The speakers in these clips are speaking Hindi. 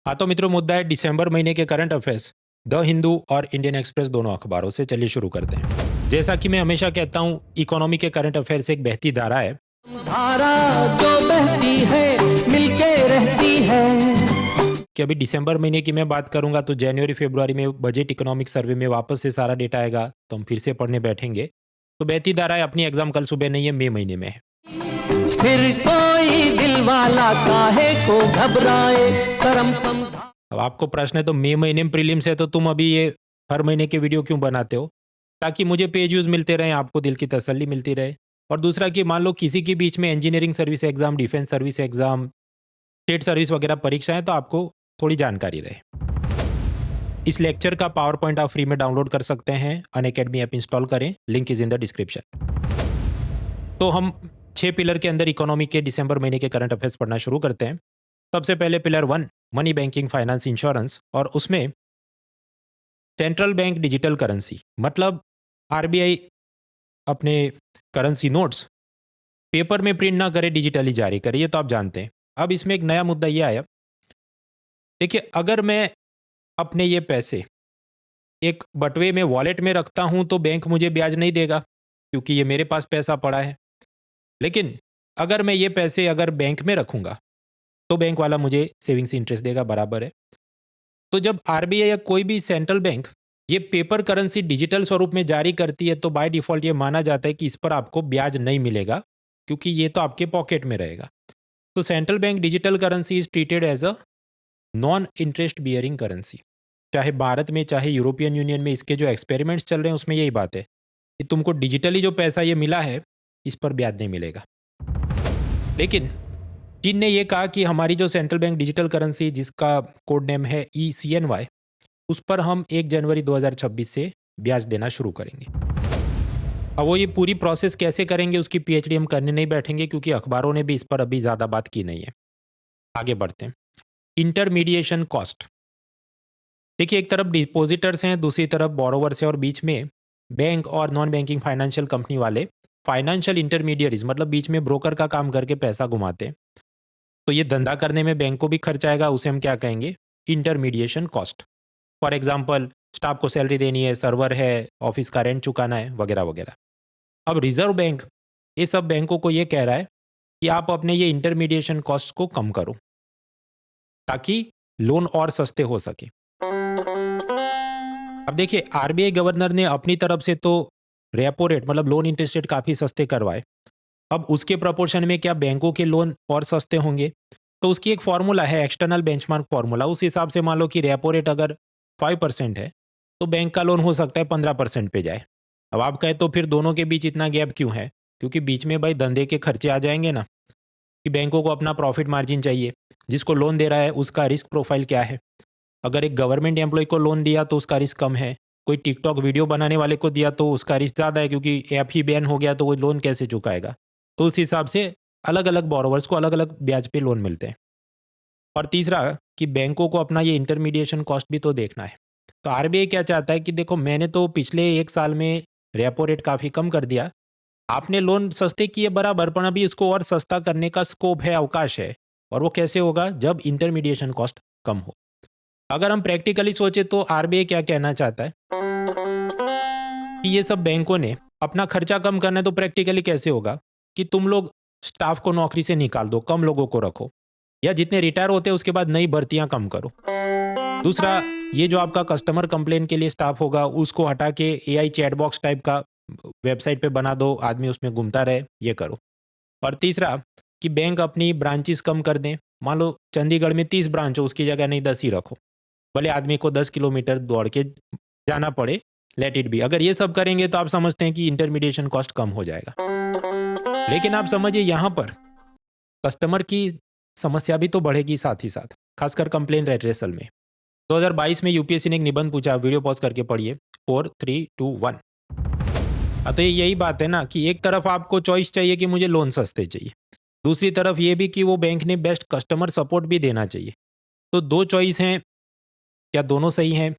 हाँ तो मित्रों, मुद्दा है दिसंबर महीने के करंट अफेयर्स द हिंदू और इंडियन एक्सप्रेस दोनों अखबारों से। चलिए शुरू करते हैं। जैसा कि मैं हमेशा कहता हूँ, इकोनॉमी के करंट अफेयर्स एक बहती धारा है। धारा जो बहती है मिलके रहती है। कि अभी दिसंबर महीने की मैं बात करूंगा तो जनवरी फरवरी में बजट इकोनॉमिक सर्वे में वापस से सारा डेटा आएगा, तो हम फिर से पढ़ने बैठेंगे। तो बहती धारा है, अपनी एग्जाम कल सुबह नहीं है, मई महीने में है। फिर कोई दिल वाला काहे को घबराए, करम पम अब आपको प्रश्न है तो मई महीने में प्रीलिम्स है, तो तुम अभी ये हर महीने के वीडियो क्यों बनाते हो? ताकि मुझे पेज व्यूज मिलते रहे, आपको दिल की तसल्ली मिलती रहे। और दूसरा कि मान लो किसी के बीच में engineering service exam, defence service exam, state service वगैरह परीक्षाएं, तो आपको थोड़ी जानकारी रहे। इस लेक्चर का पावर पॉइंट आप फ्री में डाउनलोड कर सकते हैं। अनअकैडमी ऐप इंस्टॉल करें, link is in the description. तो हम 6 पिलर के अंदर इकोनॉमी के दिसंबर महीने के करंट अफेयर्स पढ़ना शुरू करते हैं। सबसे पहले pillar 1, money, banking, finance, insurance, और उसमें सेंट्रल बैंक डिजिटल करेंसी, मतलब आरबीआई अपने करेंसी नोट्स पेपर में प्रिंट ना करे, डिजिटली जारी करे, ये तो आप जानते हैं। अब इसमें एक नया मुद्दा ये आया, देखिए, अगर मैं अपने ये पैसे एक बटवे में वॉलेट में रखता हूं तो बैंक मुझे ब्याज नहीं देगा, क्योंकि ये मेरे पास पैसा पड़ा है। लेकिन अगर मैं ये पैसे अगर बैंक में रखूंगा तो बैंक वाला मुझे सेविंग्स इंटरेस्ट देगा, बराबर है। तो जब आरबीआई या कोई भी सेंट्रल बैंक ये पेपर करेंसी डिजिटल स्वरूप में जारी करती है, तो बाय डिफॉल्ट ये माना जाता है कि इस पर आपको ब्याज नहीं मिलेगा, क्योंकि ये तो आपके पॉकेट में रहेगा। तो central bank digital currency is treated as a non interest bearing currency. चाहे भारत में चाहे यूरोपियन यूनियन में इसके जो एक्सपेरिमेंट्स चल रहे हैं उसमें यही बात है कि तुमको डिजिटली जो पैसा ये मिला है, इस पर ब्याज नहीं मिलेगा। लेकिन चीन ने यह कहा कि हमारी जो सेंट्रल बैंक डिजिटल करेंसी, जिसका कोड नेम है ECNY, उस पर हम 1 जनवरी 2026 से ब्याज देना शुरू करेंगे। अब वो ये पूरी प्रोसेस कैसे करेंगे, उसकी PhD हम करने नहीं बैठेंगे, क्योंकि अखबारों ने भी इस पर अभी ज़्यादा बात की नहीं है। आगे बढ़ते हैं। इंटरमीडिएशन कॉस्ट, देखिए, एक तरफ डिपोजिटर्स हैं, दूसरी तरफ बोरोवर्स हैं, और बीच में बैंक और नॉन बैंकिंग फाइनेंशियल कंपनी वाले फाइनेंशियल इंटरमीडियरीज, मतलब बीच में ब्रोकर का काम करके पैसा घुमाते हैं। तो ये धंधा करने में बैंक को भी खर्च आएगा, उसे हम क्या कहेंगे? Intermediation cost. For example, staff को सैलरी देनी है, सर्वर है, ऑफिस का रेंट चुकाना है, वगैरह वगैरह। अब रिजर्व बैंक ये सब बैंकों को ये कह रहा है कि आप अपने ये इंटरमीडिएशन कॉस्ट को कम करो, ताकि लोन और सस्ते हो सके। अब देखिए, आरबीआई गवर्नर ने अपनी तरफ से तो रेपो रेट, मतलब लोन इंटरेस्ट रेट, काफ़ी सस्ते करवाए। अब उसके प्रपोर्शन में क्या बैंकों के लोन और सस्ते होंगे? तो उसकी एक फॉर्मूला है, एक्सटर्नल बेंचमार्क फॉर्मूला। उस हिसाब से मान लो कि रेपो रेट अगर 5% है, तो बैंक का लोन हो सकता है 15% पे जाए। अब आप कहे तो फिर दोनों के बीच इतना गैप क्यों है? क्योंकि बीच में भाई धंधे के खर्चे आ जाएंगे ना, कि बैंकों को अपना प्रॉफिट मार्जिन चाहिए। जिसको लोन दे रहा है उसका रिस्क प्रोफाइल क्या है? अगर एक गवर्नमेंट एम्प्लॉय को लोन दिया तो उसका रिस्क कम है। कोई टिकटॉक वीडियो बनाने वाले को दिया तो उसका रिस्क ज़्यादा है, क्योंकि ऐप ही बैन हो गया तो वो लोन कैसे चुकाएगा? तो उस हिसाब से अलग अलग बोरोवर्स को अलग अलग ब्याज पे लोन मिलते हैं। और तीसरा कि बैंकों को अपना ये इंटरमीडिएशन कॉस्ट भी तो देखना है। तो आरबीआई क्या चाहता है कि देखो, मैंने तो पिछले 1 साल में रेपो रेट काफ़ी कम कर दिया, आपने लोन सस्ते किए बराबर, पर अभी इसको और सस्ता करने का स्कोप है, अवकाश है। और वो कैसे होगा? जब इंटरमीडिएशन कॉस्ट कम हो। अगर हम प्रैक्टिकली सोचे तो आरबीआई क्या कहना चाहता है कि ये सब बैंकों ने अपना खर्चा कम करना है, तो प्रैक्टिकली कैसे होगा कि तुम लोग स्टाफ को नौकरी से निकाल दो, कम लोगों को रखो, या जितने रिटायर होते हैं उसके बाद नई भर्तियां कम करो। दूसरा, ये जो आपका कस्टमर कंप्लेन के लिए स्टाफ होगा उसको हटा के एआई चैट बॉक्स टाइप का वेबसाइट पे बना दो, आदमी उसमें घूमता रहे, ये करो। और तीसरा कि बैंक अपनी ब्रांचेस कम कर दें। मान लो चंडीगढ़ में 30 ब्रांच हो, उसकी जगह नहीं 10 ही रखो, भले आदमी को 10 किलोमीटर दौड़ के जाना पड़े, लेट इट बी। अगर ये सब करेंगे तो आप समझते हैं कि इंटरमीडिएशन कॉस्ट कम हो जाएगा। लेकिन आप समझिए, यहाँ पर कस्टमर की समस्या भी तो बढ़ेगी साथ ही साथ, खासकर कंप्लेन रेट्रेसल में। 2022 में यूपीएससी ने एक निबंध पूछा, वीडियो पॉज करके पढ़िए। 4 3 2 1। अतः यही बात है ना कि एक तरफ आपको चॉइस चाहिए कि मुझे लोन सस्ते चाहिए, दूसरी तरफ ये भी कि वो बैंक ने बेस्ट कस्टमर सपोर्ट भी देना चाहिए। तो दो चॉइस हैं, क्या दोनों सही हैं?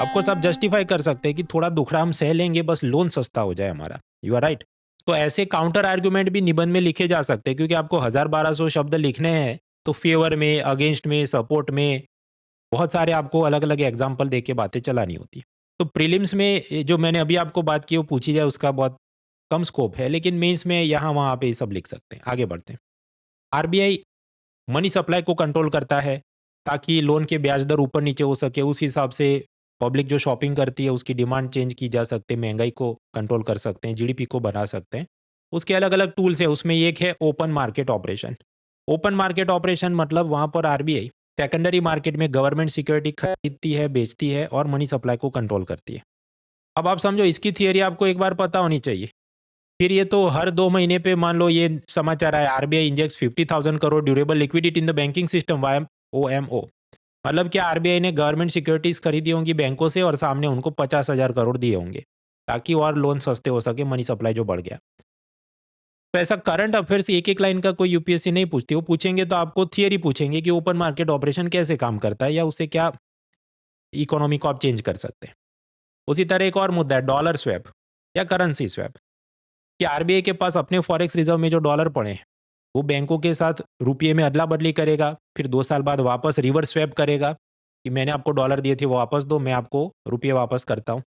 ऑफकोर्स आप जस्टिफाई कर सकते हैं कि थोड़ा दुखड़ा हम सह लेंगे, बस लोन सस्ता हो जाए हमारा। You are right. तो ऐसे काउंटर आर्ग्यूमेंट भी निबंध में लिखे जा सकते हैं, क्योंकि आपको 1000-1200 शब्द लिखने हैं तो फेवर में, अगेंस्ट में, सपोर्ट में बहुत सारे आपको अलग अलग एग्जाम्पल दे के बातें चलानी होती। तो प्रीलिम्स में ये जो मैंने अभी आपको बात की वो पूछी जाए उसका बहुत कम स्कोप है, लेकिन मेंस में यहाँ वहाँ पे ये सब लिख सकते हैं। आगे बढ़ते हैं। आरबीआई मनी सप्लाई को कंट्रोल करता है ताकि लोन के ब्याज दर ऊपर नीचे हो सके, उस हिसाब से पब्लिक जो शॉपिंग करती है उसकी डिमांड चेंज की जा सकती है, महंगाई को कंट्रोल कर सकते हैं, जीडीपी को बढ़ा सकते हैं। उसके अलग अलग टूल्स है, उसमें एक है open market operation. Open market operation मतलब वहाँ पर आरबीआई सेकेंडरी मार्केट में गवर्नमेंट सिक्योरिटी खरीदती है, बेचती है और मनी सप्लाई को कंट्रोल करती है। अब आप समझो इसकी थियरी आपको एक बार पता होनी चाहिए। फिर ये तो हर 2 महीने पे मान लो ये समाचार आया, RBI injects 50,000 crore durable liquidity in the banking system via OMO. मतलब क्या आरबीआई ने गवर्नमेंट सिक्योरिटीज खरीदी होंगी बैंकों से और सामने उनको 50,000 करोड़ दिए होंगे ताकि और लोन सस्ते हो सके, मनी सप्लाई जो बढ़ गया। तो ऐसा करंट अफेयर्स एक एक लाइन का कोई यूपीएससी नहीं पूछती, वो पूछेंगे तो आपको थियरी पूछेंगे कि ओपन मार्केट ऑपरेशन कैसे काम करता है या उससे क्या इकोनॉमी को आप चेंज कर सकते हैं। उसी तरह एक और मुद्दा है डॉलर स्वैप या करेंसी स्वैप, कि आरबीआई के पास अपने फॉरेक्स रिजर्व में जो डॉलर पड़े हैं वो बैंकों के साथ रुपये में अदला बदली करेगा, फिर 2 साल बाद वापस रिवर्स स्वैप करेगा कि मैंने आपको डॉलर दिए थे वो वापस दो, मैं आपको रुपये वापस करता हूँ।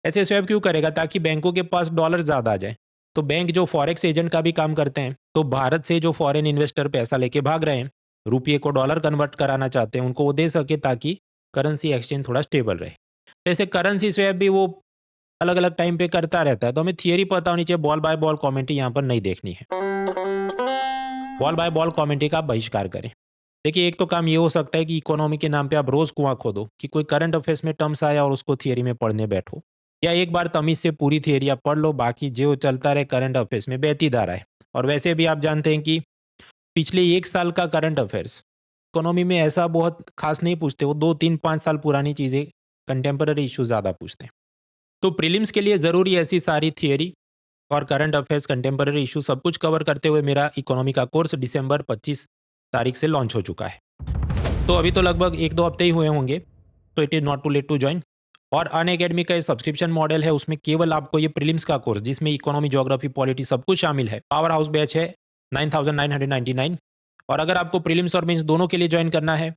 ऐसे स्वैप क्यों करेगा? ताकि बैंकों के पास डॉलर ज़्यादा आ जाए। तो बैंक जो फॉरेक्स एजेंट का भी काम करते हैं, तो भारत से जो फॉरेन इन्वेस्टर पैसा लेके भाग रहे हैं, रुपये को डॉलर कन्वर्ट कराना चाहते हैं, उनको वो दे सके ताकि करेंसी एक्सचेंज थोड़ा स्टेबल रहे। जैसे करेंसी स्वैप भी वो अलग अलग टाइम पे करता रहता है। तो हमें थियरी पता होनी चाहिए, बॉल बाय बॉल कॉमेंट्री यहाँ पर नहीं देखनी है। बॉल बाय बॉल कॉमेंट्री का आप बहिष्कार करें। देखिए एक तो काम ये हो सकता है कि इकोनॉमी के नाम पे आप रोज कुआं खोदो कि कोई करंट अफेयर्स में टर्म्स आया और उसको थियरी में पढ़ने बैठो, या एक बार तमीज से पूरी थियरी आप पढ़ लो, बाकी जो चलता रहे करंट अफेयर्स में बहती धारा है। और वैसे भी आप जानते हैं कि पिछले 1 साल का करंट अफेयर्स इकोनॉमी में ऐसा बहुत खास नहीं पूछते, वो 2, 3, 5 साल पुरानी चीज़ें, कंटेम्पररी इशू ज़्यादा पूछते हैं। तो प्रीलिम्स के लिए ज़रूरी ऐसी सारी थियरी और करंट अफेयर्स, कंटेम्पररी इशू सब कुछ कवर करते हुए मेरा इकोनॉमी का कोर्स दिसंबर 25 तारीख से लॉन्च हो चुका है। तो अभी तो लगभग 1-2 हफ्ते ही हुए होंगे, तो it is not too late to join. और अनअकैडमी का ये सब्सक्रिप्शन मॉडल है, उसमें केवल आपको ये प्रीलिम्स का कोर्स जिसमें इकोनॉमी, ज्योग्राफी, पॉलिटी सब कुछ शामिल है, पावर हाउस बैच है 9999। और अगर आपको प्रीलिम्स और मेंस दोनों के लिए ज्वाइन करना है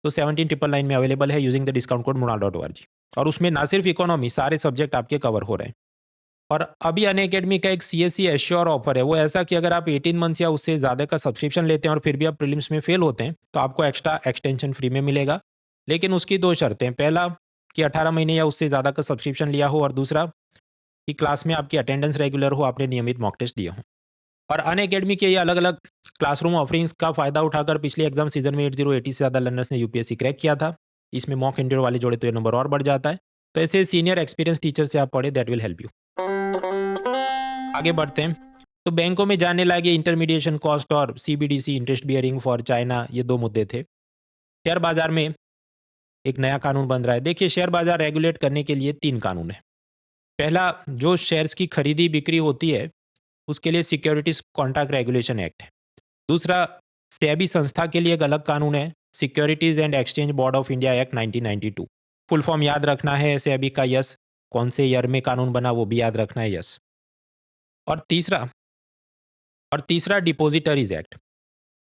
तो 17999 में अवेलेबल है using the discount code mronal.org। और उसमें ना सिर्फ इकोनॉमी, सारे सब्जेक्ट आपके कवर हो रहे हैं। और अभी अनअकैडमी का एक सीएससी एश्योर ऑफर है, वो ऐसा कि अगर आप 18 मंथ्स या उससे ज़्यादा का सब्सक्रिप्शन लेते हैं और फिर भी आप प्रीलिम्स में फेल होते हैं तो आपको एक्स्ट्रा एक्सटेंशन फ्री में मिलेगा। लेकिन उसकी 2 शर्तें, पहला कि 18 महीने या उससे ज़्यादा का सब्सक्रिप्शन लिया हो, और दूसरा कि क्लास में आपकी अटेंडेंस रेगुलर हो, आपने नियमित मॉक टेस्ट दिए हों। और अनअकैडमी के ये अलग अलग क्लासरूम ऑफरिंग्स का फ़ायदा उठाकर पिछले एग्जाम सीजन में 8080 से ज़्यादा लर्नर्स ने यूपीएससी क्रैक किया था। इसमें मॉक इंटरव्यू वाले जोड़े तो ये नंबर और बढ़ जाता है। तो ऐसे सीनियर एक्सपीरियंस टीचर से आप पढ़े, दैट विल हेल्प यू। आगे बढ़ते हैं। तो बैंकों में जाने लगे इंटरमीडिएशन कॉस्ट और CBDC interest bearing for China, ये 2 मुद्दे थे। शेयर बाजार में एक नया कानून बन रहा है। देखिए शेयर बाजार रेगुलेट करने के लिए 3 कानून है। पहला, जो शेयर्स की खरीदी बिक्री होती है उसके लिए सिक्योरिटीज कॉन्ट्रैक्ट रेगुलेशन एक्ट है। दूसरा, सेबी संस्था के लिए एक अलग कानून है, securities and exchange board of India act 1992। Full form याद रखना है सेबी का, यस। कौन से ईयर में कानून बना वो भी याद रखना है, यस। और तीसरा डिपॉजिटरीज एक्ट।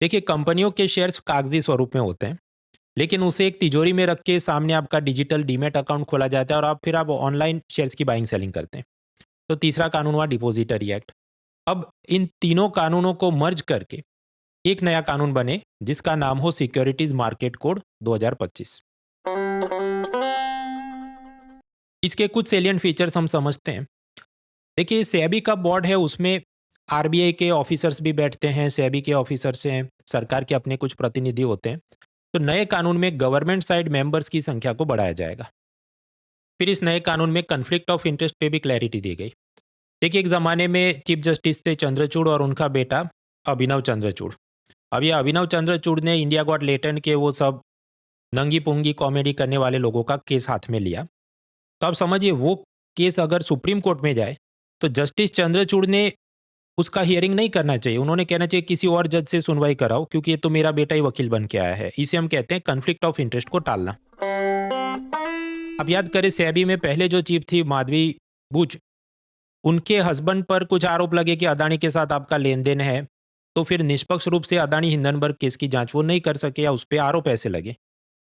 देखिए कंपनियों के शेयर्स कागजी स्वरूप में होते हैं, लेकिन उसे एक तिजोरी में रख के सामने आपका डिजिटल डीमेट अकाउंट खोला जाता है और फिर आप ऑनलाइन शेयर्स की बाइंग सेलिंग करते हैं। तो तीसरा कानून हुआ डिपॉजिटरी एक्ट। अब इन तीनों कानूनों को मर्ज करके एक नया कानून बने जिसका नाम हो सिक्योरिटीज मार्केट कोड 2025। इसके कुछ सेलिएंट फीचर्स हम समझते हैं। देखिए सेबी का बोर्ड है, उसमें आरबीआई के ऑफिसर्स भी बैठते हैं, सेबी के ऑफिसर्स हैं, सरकार के अपने कुछ प्रतिनिधि होते हैं। तो नए कानून में गवर्नमेंट साइड मेंबर्स की संख्या को बढ़ाया जाएगा। फिर इस नए कानून में कन्फ्लिक्ट ऑफ इंटरेस्ट पे भी क्लैरिटी दी गई। देखिए एक ज़माने में चीफ जस्टिस थे चंद्रचूड़ और उनका बेटा अभिनव चंद्रचूड़। अब ये अभिनव चंद्रचूड़ ने इंडिया गॉट लेटेंट के वो सब नंगी पुंगी कॉमेडी करने वाले लोगों का केस हाथ में लिया। तो अब समझिए वो केस अगर सुप्रीम कोर्ट में जाए तो जस्टिस चंद्रचूड़ ने उसका हियरिंग नहीं करना चाहिए, उन्होंने कहना चाहिए किसी और जज से सुनवाई कराओ क्योंकि ये तो मेरा बेटा ही वकील बन के आया है। इसे हम कहते हैं कन्फ्लिक्ट ऑफ इंटरेस्ट को टालना। अब याद करें सेबी में पहले जो चीफ थी माधवी बुच, उनके हस्बैंड पर कुछ आरोप लगे कि अदानी के साथ आपका लेन देन है, तो फिर निष्पक्ष रूप से अदानी हिंडनबर्ग केस की जांच वो नहीं कर सके या उस पर आरोप ऐसे लगे।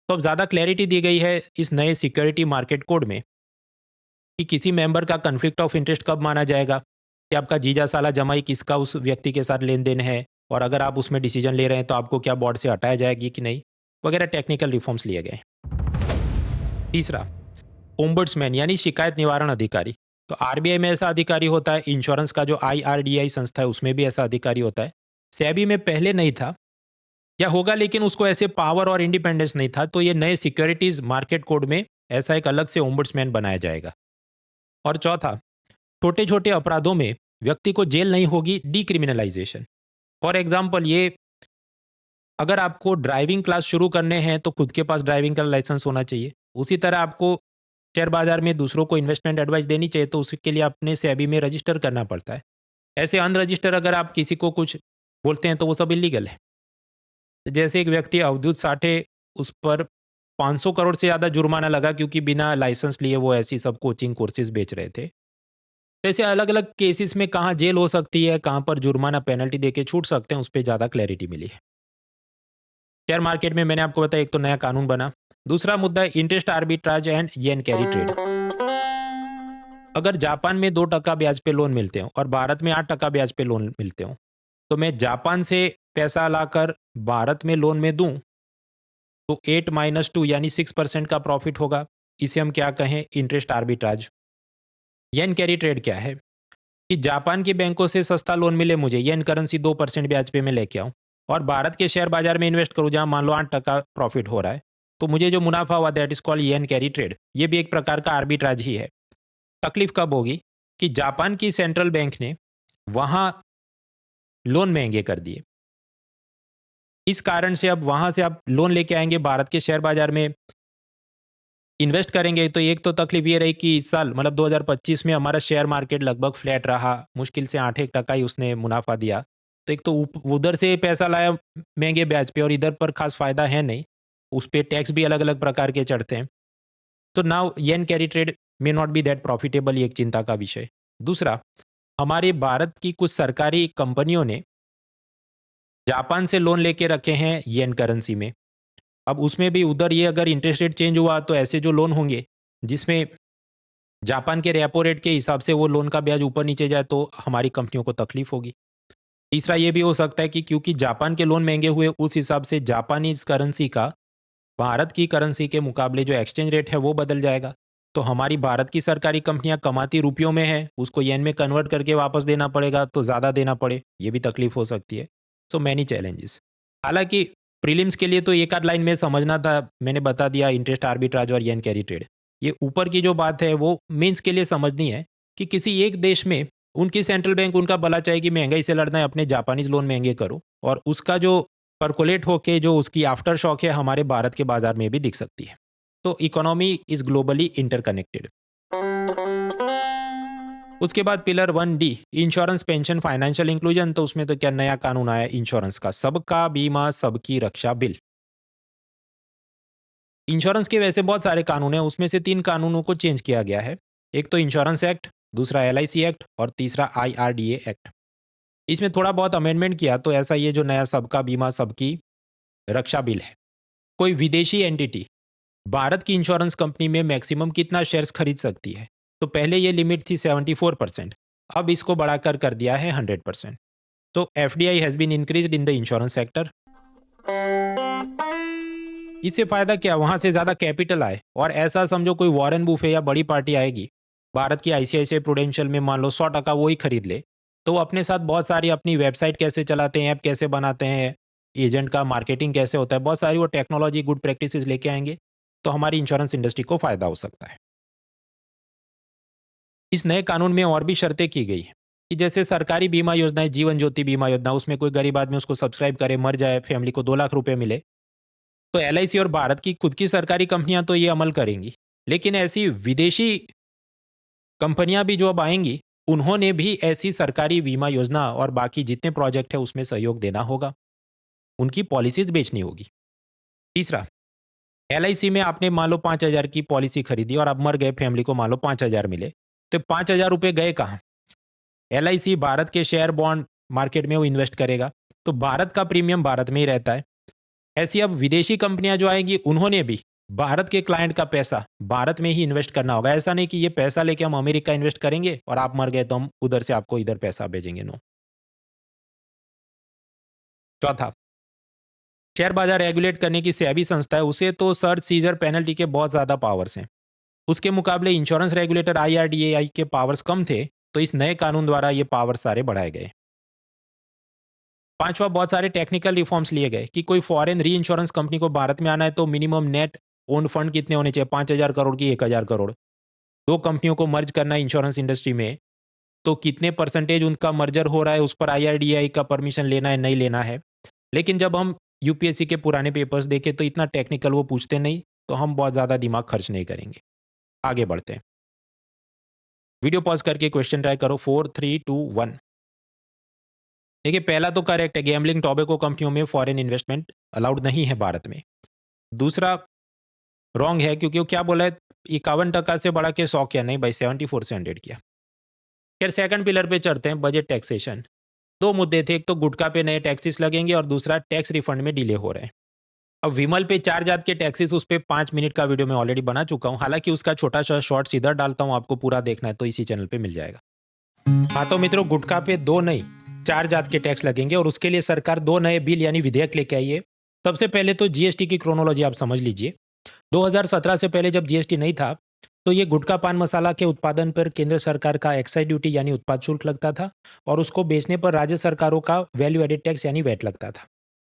तो अब ज़्यादा क्लैरिटी दी गई है इस नए सिक्योरिटी मार्केट कोड में कि किसी मेंबर का कन्फ्लिक्ट ऑफ इंटरेस्ट कब माना जाएगा, कि आपका जीजा साला जमाई किसका उस व्यक्ति के साथ लेन देन है, और अगर आप उसमें डिसीजन ले रहे हैं तो आपको क्या बोर्ड से हटाया जाएगी कि नहीं, वगैरह टेक्निकल रिफॉर्म्स लिए गए। तीसरा, ओम्बड्समैन यानी शिकायत निवारण अधिकारी। तो आरबीआई में ऐसा अधिकारी होता है, इंश्योरेंस का जो आईआरडीआई संस्था है उसमें भी ऐसा अधिकारी होता है। सेबी में पहले नहीं था या होगा, लेकिन उसको ऐसे पावर और इंडिपेंडेंस नहीं था। तो ये नए सिक्योरिटीज मार्केट कोड में ऐसा एक अलग से ओम्बड्समैन बनाया जाएगा। और चौथा, छोटे छोटे अपराधों में व्यक्ति को जेल नहीं होगी, डीक्रिमिनलाइजेशन। फॉर एग्जाम्पल, ये अगर आपको ड्राइविंग क्लास शुरू करने हैं तो खुद के पास ड्राइविंग का लाइसेंस होना चाहिए। उसी तरह आपको शेयर बाजार में दूसरों को इन्वेस्टमेंट एडवाइस देनी चाहिए तो उसके लिए अपने सेबी में रजिस्टर करना पड़ता है। ऐसे अनरजिस्टर अगर आप किसी को कुछ बोलते हैं तो वो सब इलीगल है। जैसे एक व्यक्ति अवधूत साठे, उस पर 500 करोड़ से ज़्यादा जुर्माना लगा क्योंकि बिना लाइसेंस लिए वो ऐसी सब कोचिंग कोर्सेज बेच रहे थे। ऐसे अलग अलग केसेस में कहाँ जेल हो सकती है, कहाँ पर जुर्माना पेनल्टी देके छूट सकते हैं, उस पर ज़्यादा क्लैरिटी मिली है। शेयर मार्केट में मैंने आपको बताया एक तो नया कानून बना। दूसरा मुद्दा है interest arbitrage and yen carry trade. अगर जापान में 2% ब्याज पे लोन मिलते हो और भारत में 8% ब्याज पे लोन मिलते हो, तो मैं जापान से पैसा लाकर भारत में लोन में दूं तो 8 - 2 यानी 6% का प्रॉफिट होगा। इसे हम क्या कहें, इंटरेस्ट आर्बिट्राज। येन कैरी ट्रेड क्या है कि जापान के बैंकों से सस्ता लोन मिले मुझे, येन करेंसी 2% ब्याज पे मैं लेके आऊं और भारत के शेयर बाजार में इन्वेस्ट करूं जहां मान लो 8% प्रॉफिट हो रहा है, तो मुझे जो मुनाफा हुआ that is called yen carry trade. ये भी एक प्रकार का आर्बिट्राज ही है। तकलीफ कब होगी कि जापान की सेंट्रल बैंक ने वहां लोन महंगे कर दिए। इस कारण से अब वहां से आप लोन लेके आएंगे, भारत के शेयर बाजार में इन्वेस्ट करेंगे, तो एक तो तकलीफ ये रही कि इस साल मतलब 2025 में हमारा शेयर मार्केट लगभग फ्लैट रहा, मुश्किल से 8% ही उसने मुनाफा दिया। तो एक तो उधर से पैसा लाया महंगे ब्याज पे और इधर पर खास फायदा है नहीं, उस पर टैक्स भी अलग अलग प्रकार के चढ़ते हैं। तो now yen carry trade may not be that profitable, ये एक चिंता का विषय। दूसरा, हमारे भारत की कुछ सरकारी कंपनियों ने जापान से लोन लेके रखे हैं येन करेंसी में। अब उसमें भी उधर ये अगर इंटरेस्ट रेट चेंज हुआ तो ऐसे जो लोन होंगे जिसमें जापान के रेपो रेट के हिसाब से वो लोन का ब्याज ऊपर नीचे जाए तो हमारी कंपनियों को तकलीफ होगी। तीसरा ये भी हो सकता है कि क्योंकि जापान के लोन महंगे हुए, उस हिसाब से जापानीज करेंसी का भारत की करेंसी के मुकाबले जो एक्सचेंज रेट है वो बदल जाएगा। तो हमारी भारत की सरकारी कंपनियां कमाती रुपयों में है, उसको येन में कन्वर्ट करके वापस देना पड़ेगा तो ज़्यादा देना पड़े, ये भी तकलीफ हो सकती है। So many challenges. हालांकि प्रीलिम्स के लिए तो एक आध लाइन में समझना था, मैंने बता दिया इंटरेस्ट आर्बिट्राज और येन कैरी ट्रेड। ये ऊपर की जो बात है वो मेंस के लिए समझनी है कि किसी एक देश में उनकी सेंट्रल बैंक उनका भला चाहेगी महंगाई से लड़ना है, अपने जापानीज लोन महंगे करो, और उसका जो परकोलेट होके जो उसकी आफ्टर शॉक है हमारे भारत के बाजार में भी दिख सकती है। तो इकोनॉमी इज ग्लोबली इंटरकनेक्टेड। उसके बाद pillar 1D, insurance pension financial inclusion. तो उसमें तो क्या नया कानून आया इंश्योरेंस का, सबका बीमा सबकी रक्षा बिल। इंश्योरेंस के वैसे बहुत सारे कानून हैं, उसमें से 3 कानूनों को चेंज किया गया है। एक तो इंश्योरेंस एक्ट, दूसरा LIC एक्ट और तीसरा IRDA एक्ट। इसमें थोड़ा बहुत अमेंडमेंट किया तो ऐसा ये जो नया सबका बीमा सबकी रक्षा बिल है, कोई विदेशी एंटिटी भारत की इंश्योरेंस कंपनी में मैक्सिमम कितना शेयर्स खरीद सकती है। तो पहले ये लिमिट थी 74%, अब इसको बढ़ाकर कर दिया है 100%। तो FDI has been increased in the insurance sector. इससे फायदा क्या, वहां से ज्यादा कैपिटल आए, और ऐसा समझो कोई वॉरेन बुफे या बड़ी पार्टी आएगी भारत की ICICI प्रूडेंशियल में, मान लो 100% वो ही खरीद ले, तो वो अपने साथ बहुत सारी अपनी वेबसाइट कैसे चलाते हैं, ऐप कैसे बनाते हैं, एजेंट का मार्केटिंग कैसे होता है, बहुत सारी वो टेक्नोलॉजी गुड प्रैक्टिसेस लेके आएंगे, तो हमारी इंश्योरेंस इंडस्ट्री को फायदा हो सकता है। इस नए कानून में और भी शर्तें की गई हैं कि जैसे सरकारी बीमा योजनाएं, जीवन ज्योति बीमा योजना, उसमें कोई गरीब आदमी उसको सब्सक्राइब करे, मर जाए, फैमिली को 2 लाख रुपए मिले, तो LIC और भारत की खुद की सरकारी कंपनियां तो ये अमल करेंगी, लेकिन ऐसी विदेशी कंपनियां भी जो अब आएंगी उन्होंने भी ऐसी सरकारी बीमा योजना और बाकी जितने प्रोजेक्ट है उसमें सहयोग देना होगा, उनकी पॉलिसीज बेचनी होगी। तीसरा, LIC में आपने मान लो 5,000 की पॉलिसी खरीदी और आप मर गए, फैमिली को मान लो 5,000 मिले, तो 5,000 रुपए गए कहाँ? LIC भारत के शेयर बॉन्ड मार्केट में वो इन्वेस्ट करेगा, तो भारत का प्रीमियम भारत में ही रहता है। ऐसी अब विदेशी कंपनियां जो आएंगी उन्होंने भी भारत के क्लाइंट का पैसा भारत में ही इन्वेस्ट करना होगा। ऐसा नहीं कि ये पैसा लेके हम अमेरिका इन्वेस्ट करेंगे और आप मर गए तो हम उधर से आपको इधर पैसा भेजेंगे। नो। चौथा, शेयर बाजार रेगुलेट करने की सेबी संस्था है, उसे तो सर्च सीजर पेनल्टी के बहुत ज़्यादा पावर्स हैं। उसके मुकाबले इंश्योरेंस रेगुलेटर IRDAI के पावर्स कम थे, तो इस नए कानून द्वारा ये पावर सारे बढ़ाए गए। पांचवा, बहुत सारे टेक्निकल रिफॉर्म्स लिए गए कि कोई फॉरेन री इंश्योरेंस कंपनी को भारत में आना है तो मिनिमम नेट ओन फंड कितने होने चाहिए, 5,000 करोड़ की 1,000 करोड़। दो कंपनियों को मर्ज करना है इंश्योरेंस इंडस्ट्री में, तो कितने परसेंटेज उनका मर्जर हो रहा है उस पर IRDAI का परमिशन लेना है नहीं लेना है। लेकिन जब हम UPSC के पुराने पेपर्स देखें तो इतना टेक्निकल वो पूछते नहीं, तो हम बहुत ज़्यादा दिमाग खर्च नहीं करेंगे। आगे बढ़ते हैं। वीडियो पॉज करके क्वेश्चन ट्राई करो। 4 3 2 1। देखिए, पहला तो करेक्ट है, गैम्बलिंग टोबैको कंपनियों में फॉरेन इन्वेस्टमेंट अलाउड नहीं है भारत में। दूसरा रॉन्ग है, क्योंकि वो क्या बोला है, 51% से बढ़ा के 100 किया, नहीं भाई 74 से 100 किया। फिर सेकंड पिलर पे चढ़ते हैं, बजट टैक्सेशन। दो मुद्दे थे, एक तो गुटखा पे नए टैक्सेस लगेंगे और दूसरा टैक्स रिफंड में डिले हो रहे हैं। अब विमल पे 4 जात के टैक्सेस, उस पे 5 मिनट का वीडियो मैं ऑलरेडी बना चुका हूँ। हालांकि उसका छोटा सा शॉर्ट इधर डालता हूँ, आपको पूरा देखना है तो इसी चैनल पे मिल जाएगा। हाँ तो मित्रों, गुटखा पे 2 नहीं 4 जात के टैक्स लगेंगे और उसके लिए सरकार 2 नए बिल यानी विधेयक लेके आई है। सबसे पहले तो GST की क्रोनोलॉजी आप समझ लीजिए। 2017 से पहले जब GST नहीं था तो ये गुटखा पान मसाला के उत्पादन पर केंद्र सरकार का एक्साइज ड्यूटी यानी उत्पाद शुल्क लगता था और उसको बेचने पर राज्य सरकारों का वैल्यू एडेड टैक्स यानी वैट लगता था।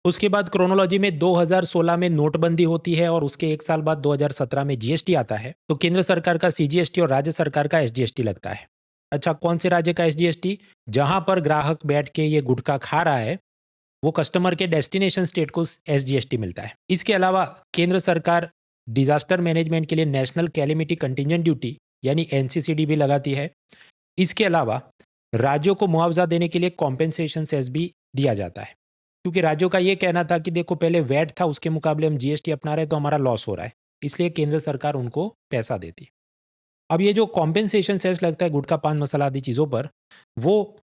उसके बाद क्रोनोलॉजी में 2016 में नोटबंदी होती है और उसके 1 साल बाद 2017 में GST आता है, तो केंद्र सरकार का CGST और राज्य सरकार का SGST लगता है। अच्छा, कौन से राज्य का SGST? जहां पर ग्राहक बैठ के ये गुटखा खा रहा है वो कस्टमर के डेस्टिनेशन स्टेट को SGST मिलता है। इसके अलावा केंद्र सरकार डिजास्टर मैनेजमेंट के लिए नेशनल कैलेमिटी कंटिजेंट ड्यूटी यानी NCCD भी लगाती है। इसके अलावा राज्यों को मुआवजा देने के लिए कॉम्पेंसेशन सेस भी दिया जाता है, क्योंकि राज्यों का ये कहना था कि देखो पहले वैट था, उसके मुकाबले हम GST अपना रहे तो हमारा लॉस हो रहा है, इसलिए केंद्र सरकार उनको पैसा देती है। अब ये जो कॉम्पेंसेशन सेस लगता है गुटखा पान मसाला आदि चीज़ों पर, वो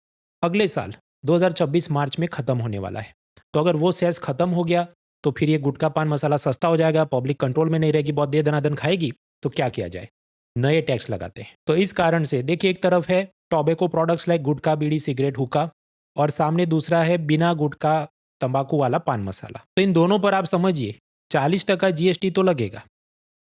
अगले साल 2026 मार्च में ख़त्म होने वाला है। तो अगर वो सेस ख़त्म हो गया तो फिर ये गुटखा पान मसाला सस्ता हो जाएगा, पब्लिक कंट्रोल में नहीं रहेगी, बहुत दे दनादन खाएगी, तो क्या किया जाए, नए टैक्स लगाते हैं। तो इस कारण से देखिए, एक तरफ है टोबैको प्रोडक्ट्स लाइक गुटखा, बीड़ी, सिगरेट, हुक्का, और सामने दूसरा है बिना गुटखा तंबाकू वाला पान मसाला। तो इन दोनों पर आप समझिए 40% GST तो लगेगा।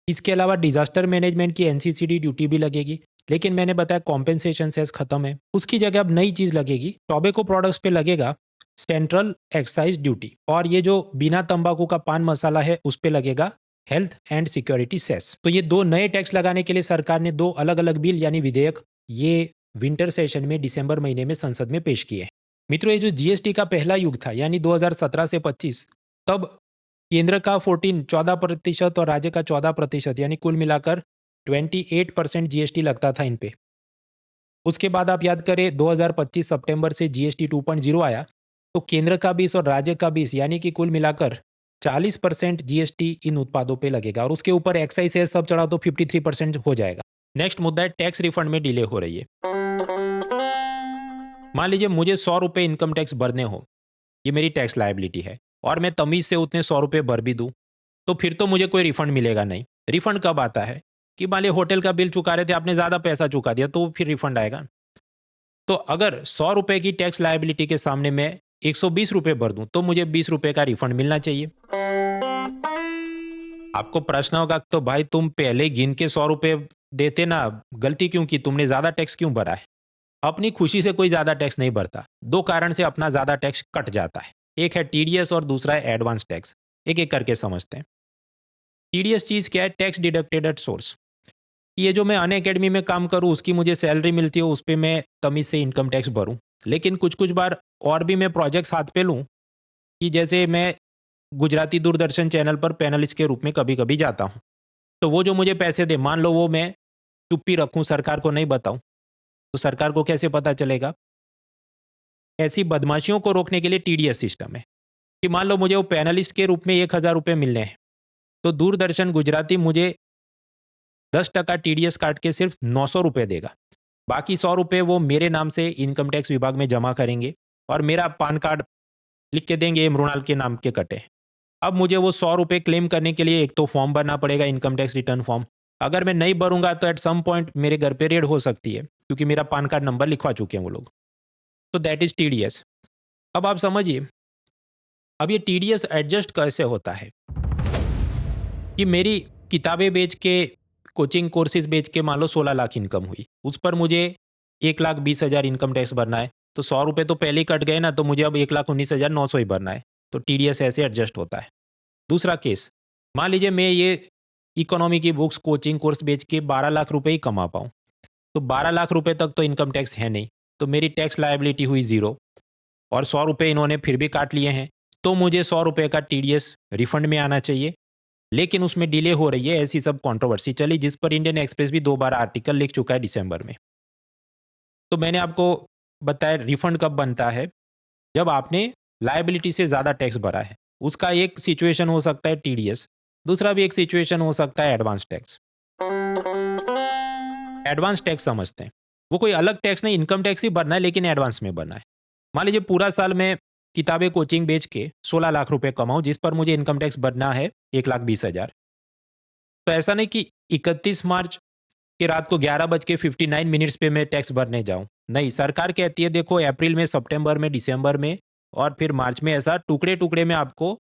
इसके अलावा डिजास्टर मैनेजमेंट की NCCD ड्यूटी भी लगेगी, लेकिन मैंने बताया कॉम्पेंसेशन सेस खत्म है। उसकी जगह अब नई चीज लगेगी, टोबैको प्रोडक्ट्स पे लगेगा सेंट्रल एक्साइज ड्यूटी, और ये जो बिना तंबाकू का पान मसाला है उस पे लगेगा हेल्थ एंड सिक्योरिटी सेस। तो ये 2 नए टैक्स लगाने के लिए सरकार ने 2 अलग अलग बिल यानी विधेयक ये विंटर सेशन में दिसंबर महीने में संसद में पेश किए हैं। मित्रों, ये जो GST का पहला युग था यानी 2017 से 25, तब केंद्र का 14% और राज्य का 14% यानी कुल मिलाकर 28% GST लगता था इन पे। उसके बाद आप याद करें 2025 सितंबर से GST 2.0 आया, तो केंद्र का 20 और राज्य का 20 यानी कि कुल मिलाकर 40% GST इन उत्पादों पे लगेगा और उसके ऊपर एक्साइज सेस सब चढ़ा तो 53% हो जाएगा। नेक्स्ट मुद्दा है टैक्स रिफंड में डिले हो रही है। मान लीजिए मुझे 100 रुपये इनकम टैक्स भरने हो, ये मेरी टैक्स लायबिलिटी है और मैं तमीज से उतने 100 रुपये भर भी दूं, तो फिर तो मुझे कोई रिफंड मिलेगा नहीं। रिफंड कब आता है कि मान लीजिए होटल का बिल चुका रहे थे, आपने ज़्यादा पैसा चुका दिया, तो फिर रिफंड आएगा। तो अगर 100 रुपये की टैक्स लायबिलिटी के सामने मैं 120 रुपये भर दूं, तो मुझे 20 रुपये का रिफंड मिलना चाहिए। आपको प्रश्न होगा, तो भाई तुम पहले गिन के 100 रुपये देते ना, गलती क्यों की, तुमने ज़्यादा टैक्स क्यों भरा है? अपनी खुशी से कोई ज़्यादा टैक्स नहीं भरता। 2 कारण से अपना ज़्यादा टैक्स कट जाता है, एक है TDS और दूसरा है एडवांस टैक्स। एक एक करके समझते हैं। TDS चीज़ क्या है? Tax deducted at source. ये जो मैं अनअकैडमी में काम करूँ, उसकी मुझे सैलरी मिलती है, उस पर मैं तमीज़ से इनकम टैक्स भरूँ। लेकिन कुछ कुछ बार और भी मैं प्रोजेक्ट्स हाथ पे लूँ, कि जैसे मैं गुजराती दूरदर्शन चैनल पर पैनलिस्ट के रूप में कभी कभी जाता हूँ, तो वो जो मुझे पैसे दे, मान लो वो मैं चुप्पी रखूँ, सरकार को नहीं बताऊँ, तो सरकार को कैसे पता चलेगा? ऐसी बदमाशियों को रोकने के लिए TDS सिस्टम है कि मान लो मुझे वो पैनलिस्ट के रूप में 1,000 रुपये मिलने हैं, तो दूरदर्शन गुजराती मुझे 10% TDS काट के सिर्फ 900 रुपये देगा। बाकी 100 रुपये वो मेरे नाम से इनकम टैक्स विभाग में जमा करेंगे और मेरा पान कार्ड लिख के देंगे ये मृणाल के नाम के कटे। अब मुझे वो 100 रुपये क्लेम करने के लिए एक तो फॉर्म भरना पड़ेगा, इनकम टैक्स रिटर्न फॉर्म। अगर मैं नहीं भरूंगा तो एट सम पॉइंट मेरे घर पे रेड हो सकती है, क्योंकि मेरा पान कार्ड नंबर लिखवा चुके हैं वो लोग। तो दैट इज टीडीएस। अब आप समझिए, अब ये टीडीएस एडजस्ट कैसे होता है कि मेरी किताबें बेच के, कोचिंग कोर्सेज बेच के मान लो 16 लाख इनकम हुई, उस पर मुझे 1,20,000 इनकम टैक्स भरना है। तो 100 रुपये तो पहले ही कट गए ना, तो मुझे अब 1,19,900 ही भरना है। तो टीडीएस ऐसे एडजस्ट होता है। दूसरा केस, मान लीजिए मैं ये इकोनॉमी की बुक्स, कोचिंग कोर्स बेच के 12 लाख रुपए ही कमा पाऊँ। तो 12 लाख रुपए तक तो इनकम टैक्स है नहीं, तो मेरी टैक्स लायबिलिटी हुई ज़ीरो, और 100 रुपये इन्होंने फिर भी काट लिए हैं। तो मुझे 100 रुपये का टीडीएस रिफंड में आना चाहिए, लेकिन उसमें डिले हो रही है, ऐसी सब कंट्रोवर्सी चली, जिस पर इंडियन एक्सप्रेस भी 2 बार आर्टिकल लिख चुका है दिसंबर में। तो मैंने आपको बताया रिफंड कब बनता है, जब आपने लायबिलिटी से ज़्यादा टैक्स भरा है। उसका एक सिचुएशन हो सकता है टीडीएस, दूसरा भी एक सिचुएशन हो सकता है एडवांस टैक्स। एडवांस टैक्स समझते हैं, वो कोई अलग टैक्स नहीं, इनकम टैक्स ही भरना है, लेकिन एडवांस में भरना है। मान लीजिए पूरा साल मैं किताबें कोचिंग बेच के 16 लाख रुपए कमाऊं, जिस पर मुझे इनकम टैक्स भरना है 1,20,000। तो ऐसा नहीं कि 31 मार्च की रात को 11:59 पे मैं टैक्स भरने जाऊं। नहीं, सरकार कहती है देखो अप्रैल में, सितंबर में, दिसंबर में और फिर मार्च में, ऐसा टुकड़े टुकड़े में आपको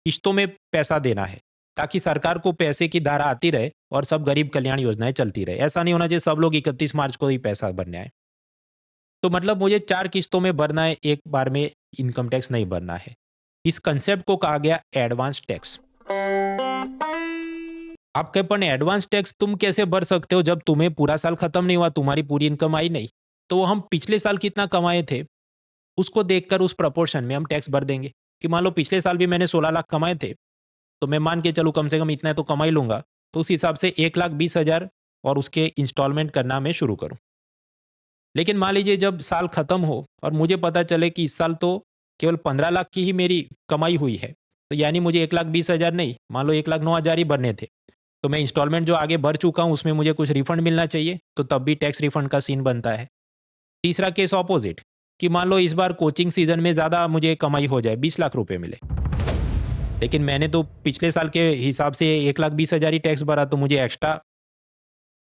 किश्तों में पैसा देना है, ताकि सरकार को पैसे की धारा आती रहे और सब गरीब कल्याण योजनाएं चलती रहे। ऐसा नहीं होना चाहिए सब लोग 31 मार्च को ही पैसा भरने आए। तो मतलब मुझे 4 किस्तों में भरना है, एक बार में इनकम टैक्स नहीं भरना है। इस कंसेप्ट को कहा गया एडवांस टैक्स। आप कहे पर एडवांस टैक्स तुम कैसे भर सकते हो जब तुम्हें पूरा साल खत्म नहीं हुआ, तुम्हारी पूरी इनकम आई नहीं। तो हम पिछले साल कितना कमाए थे उसको देखकर उस प्रपोर्शन में हम टैक्स भर देंगे, कि मान लो पिछले साल भी मैंने 16 लाख कमाए थे, तो मैं मान के चलूँ कम से कम इतना तो कमा ही लूंगा। तो उस हिसाब से 1,20,000 और उसके इंस्टॉलमेंट करना मैं शुरू करूं। लेकिन मान लीजिए जब साल खत्म हो और मुझे पता चले कि इस साल तो केवल 15 लाख की ही मेरी कमाई हुई है, तो यानी मुझे 1,20,000 नहीं, मान लो 1,09,000 ही भरने थे, तो मैं इंस्टॉलमेंट जो आगे भर चुका हूं उसमें मुझे कुछ रिफंड मिलना चाहिए, तो तब भी टैक्स रिफंड का सीन बनता है। तीसरा केस ऑपोजिट, कि मान लो इस बार कोचिंग सीजन में ज़्यादा मुझे कमाई हो जाए, 20 लाख रुपए मिले, लेकिन मैंने तो पिछले साल के हिसाब से 1,20,000 ही टैक्स भरा, तो मुझे एक्स्ट्रा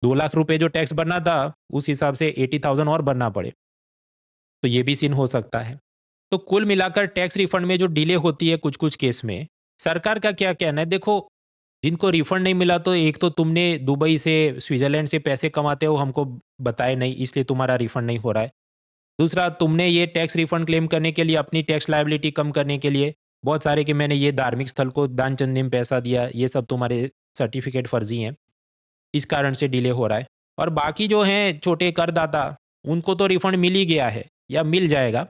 2 लाख रुपए जो टैक्स भरना था उस हिसाब से 80,000 और भरना पड़े, तो ये भी सीन हो सकता है। तो कुल मिलाकर टैक्स रिफंड में जो डिले होती है कुछ कुछ केस में, सरकार का क्या कहना है, देखो जिनको रिफंड नहीं मिला, तो एक तो तुमने दुबई से, स्विट्जरलैंड से पैसे कमाते हो, हमको बताए नहीं, इसलिए तुम्हारा रिफंड नहीं हो रहा है। दूसरा, तुमने ये टैक्स रिफंड क्लेम करने के लिए, अपनी टैक्स लायबिलिटी कम करने के लिए बहुत सारे कि मैंने ये धार्मिक स्थल को दान चंदे में पैसा दिया, ये सब तुम्हारे सर्टिफिकेट फर्जी हैं, इस कारण से डिले हो रहा है। और बाकी जो हैं छोटे करदाता, उनको तो रिफंड मिल ही गया है या मिल जाएगा,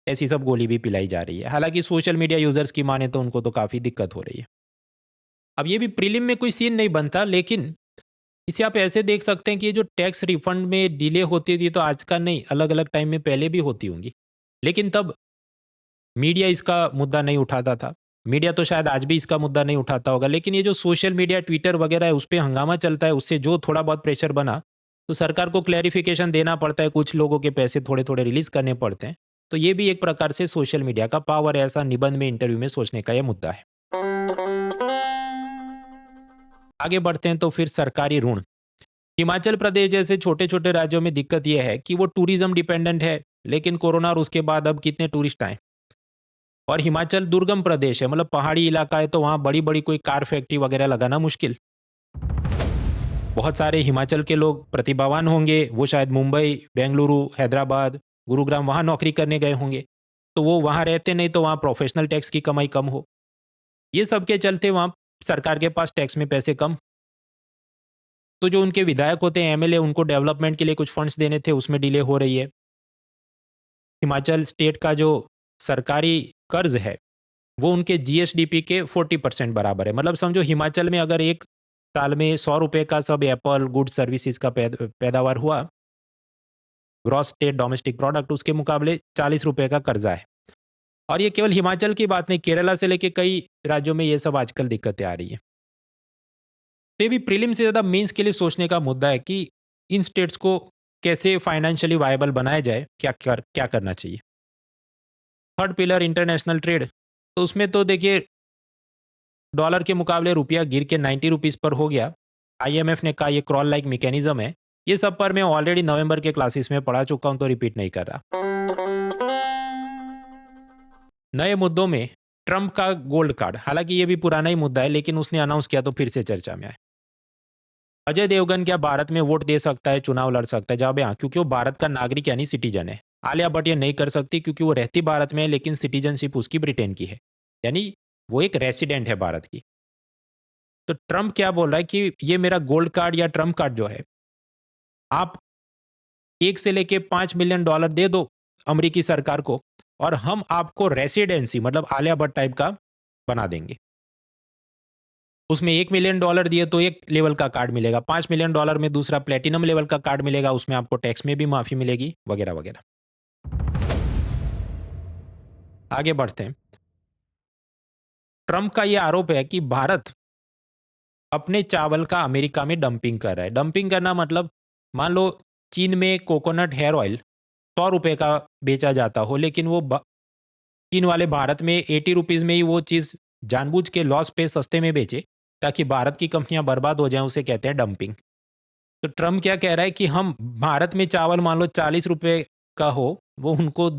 ऐसी सब गोली भी पिलाई जा रही है। हालांकि सोशल मीडिया यूजर्स की माने तो उनको तो काफ़ी दिक्कत हो रही है। अब ये भी प्रीलिम में कोई सीन नहीं बनता, लेकिन इसे आप ऐसे देख सकते हैं कि ये जो टैक्स रिफंड में डिले होती थी, तो आज का नहीं, अलग अलग टाइम में पहले भी होती होंगी, लेकिन तब मीडिया इसका मुद्दा नहीं उठाता था। मीडिया तो शायद आज भी इसका मुद्दा नहीं उठाता होगा, लेकिन ये जो सोशल मीडिया, ट्विटर वगैरह है, उस पर हंगामा चलता है, उससे जो थोड़ा बहुत प्रेशर बना, तो सरकार को क्लैरिफिकेशन देना पड़ता है, कुछ लोगों के पैसे थोड़े थोड़े रिलीज करने पड़ते हैं। तो ये भी एक प्रकार से सोशल मीडिया का पावर है, ऐसा निबंध में, इंटरव्यू में सोचने का यह मुद्दा है। आगे बढ़ते हैं तो फिर सरकारी ऋण। हिमाचल प्रदेश जैसे छोटे छोटे राज्यों में दिक्कत यह है कि वो टूरिज्म डिपेंडेंट है, लेकिन कोरोना और उसके बाद अब कितने टूरिस्ट आए, और हिमाचल दुर्गम प्रदेश है, मतलब पहाड़ी इलाका है, तो वहाँ बड़ी बड़ी कोई कार फैक्ट्री वगैरह लगाना मुश्किल। बहुत सारे हिमाचल के लोग प्रतिभावान होंगे, वो शायद मुंबई, बेंगलुरु, हैदराबाद, गुरुग्राम वहाँ नौकरी करने गए होंगे, तो वो वहाँ रहते नहीं, तो वहाँ प्रोफेशनल टैक्स की कमाई कम हो, ये सब के चलते वहाँ सरकार के पास टैक्स में पैसे कम। तो जो उनके विधायक होते हैं, एमएलए, उनको डेवलपमेंट के लिए कुछ फंड्स देने थे, उसमें डिले हो रही है। हिमाचल स्टेट का जो सरकारी कर्ज है वो उनके जीएसडीपी के 40% बराबर है। मतलब समझो हिमाचल में अगर एक साल में 100 रुपए का सब एप्पल गुड सर्विसेज का पैदावार हुआ, ग्रॉस स्टेट डोमेस्टिक प्रोडक्ट, उसके मुकाबले 40 रुपए का कर्जा है। और ये केवल हिमाचल की बात नहीं, केरला से लेके कई राज्यों में ये सब आजकल दिक्कतें आ रही है। तो ये भी प्रीलिम से ज़्यादा मेंस के लिए सोचने का मुद्दा है कि इन स्टेट्स को कैसे फाइनेंशियली वायबल बनाया जाए, क्या करना चाहिए। थर्ड पिलर इंटरनेशनल ट्रेड, तो उसमें तो देखिए डॉलर के मुकाबले रुपया गिर के 90 रुपीज़ पर हो गया। आईएमएफ ने कहा ये क्रॉल लाइक मैकेनिज्म है। ये सब पर मैं ऑलरेडी नवंबर के क्लासेस में पढ़ा चुका हूं, तो रिपीट नहीं कर रहा। नए मुद्दों में ट्रंप का गोल्ड कार्ड, हालांकि ये भी पुराना ही मुद्दा है, लेकिन उसने अनाउंस किया तो फिर से चर्चा में आया। अजय देवगन क्या भारत में वोट दे सकता है, चुनाव लड़ सकता है? जवाब है हाँ, क्योंकि वो भारत का नागरिक यानी सिटीजन है। आलिया भट्ट ये नहीं कर सकती क्योंकि वो रहती भारत में है, लेकिन सिटीजनशिप उसकी ब्रिटेन की है, यानी वो एक रेसिडेंट है भारत की। तो ट्रंप क्या बोल रहा है कि ये मेरा गोल्ड कार्ड या ट्रंप कार्ड जो है, आप 1 से लेके 5 मिलियन डॉलर दे दो अमेरिकी सरकार को, और हम आपको रेसिडेंसी मतलब आलिया भट्ट टाइप का बना देंगे। उसमें 1 मिलियन डॉलर दिए तो एक लेवल का कार्ड मिलेगा, 5 मिलियन डॉलर में दूसरा प्लेटिनम लेवल का कार्ड मिलेगा, उसमें आपको टैक्स में भी माफी मिलेगी, वगैरह वगैरह। आगे बढ़ते हैं। ट्रंप का यह आरोप है कि भारत अपने चावल का अमेरिका में डंपिंग कर रहा है। डंपिंग करना मतलब, मान लो चीन में कोकोनट हेयर ऑयल 100 रुपए का बेचा जाता हो, लेकिन वो चीन वाले भारत में 80 रुपीज़ में ही वो चीज़ जानबूझ के लॉस पे सस्ते में बेचे ताकि भारत की कंपनियां बर्बाद हो जाएं, उसे कहते हैं डंपिंग। तो ट्रम्प क्या कह रहा है कि हम भारत में चावल मान लो 40 रुपए का हो, वो उनको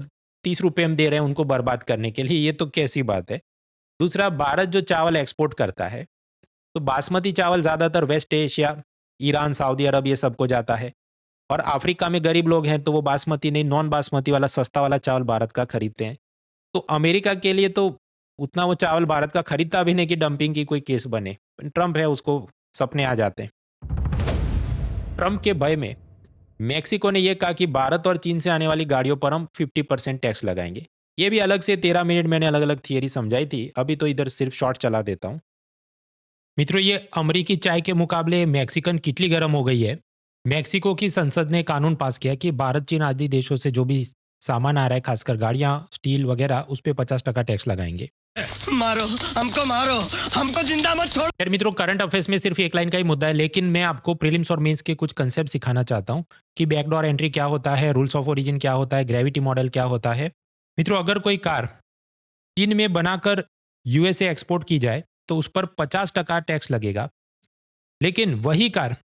30 रुपए हम दे रहे हैं उनको बर्बाद करने के लिए, ये तो कैसी बात है। दूसरा, भारत जो चावल एक्सपोर्ट करता है तो बासमती चावल ज़्यादातर वेस्ट एशिया, ईरान, सऊदी अरब ये सबको जाता है, और अफ्रीका में गरीब लोग हैं तो वो बासमती नहीं, नॉन बासमती वाला सस्ता वाला चावल भारत का खरीदते हैं। तो अमेरिका के लिए तो उतना वो चावल भारत का खरीदता भी नहीं कि डंपिंग की कोई केस बने। ट्रंप है, उसको सपने आ जाते हैं। ट्रंप के भय में मेक्सिको ने यह कहा कि भारत और चीन से आने वाली गाड़ियों पर हम 50% टैक्स लगाएंगे। ये भी अलग से 13 मिनट मैंने अलग अलग थियरी समझाई थी, अभी तो इधर सिर्फ शॉर्ट चला देता हूं। मित्रों, ये अमेरिकी चाय के मुकाबले मैक्सिकन कितली गर्म हो गई है। मैक्सिको की संसद ने कानून पास किया कि भारत, चीन आदि देशों से जो भी सामान आ रहा है, खासकर गाड़ियां, स्टील वगैरह, उस पर 50% टैक्स लगाएंगे। मारो हमको जिंदा मत छोड़। खैर मित्रों, करंट अफेयर्स में सिर्फ एक लाइन का ही मुद्दा है, लेकिन मैं आपको प्रीलिम्स और मेंस के कुछ कंसेप्ट सिखाना चाहता हूं कि बैकडोर एंट्री क्या होता है, रूल्स ऑफ ओरिजिन क्या होता है, ग्रेविटी मॉडल क्या होता है। मित्रों, अगर कोई कार चीन में बनाकर यूएसए एक्सपोर्ट की जाए तो उस पर 50% टैक्स लगेगा, लेकिन वही कार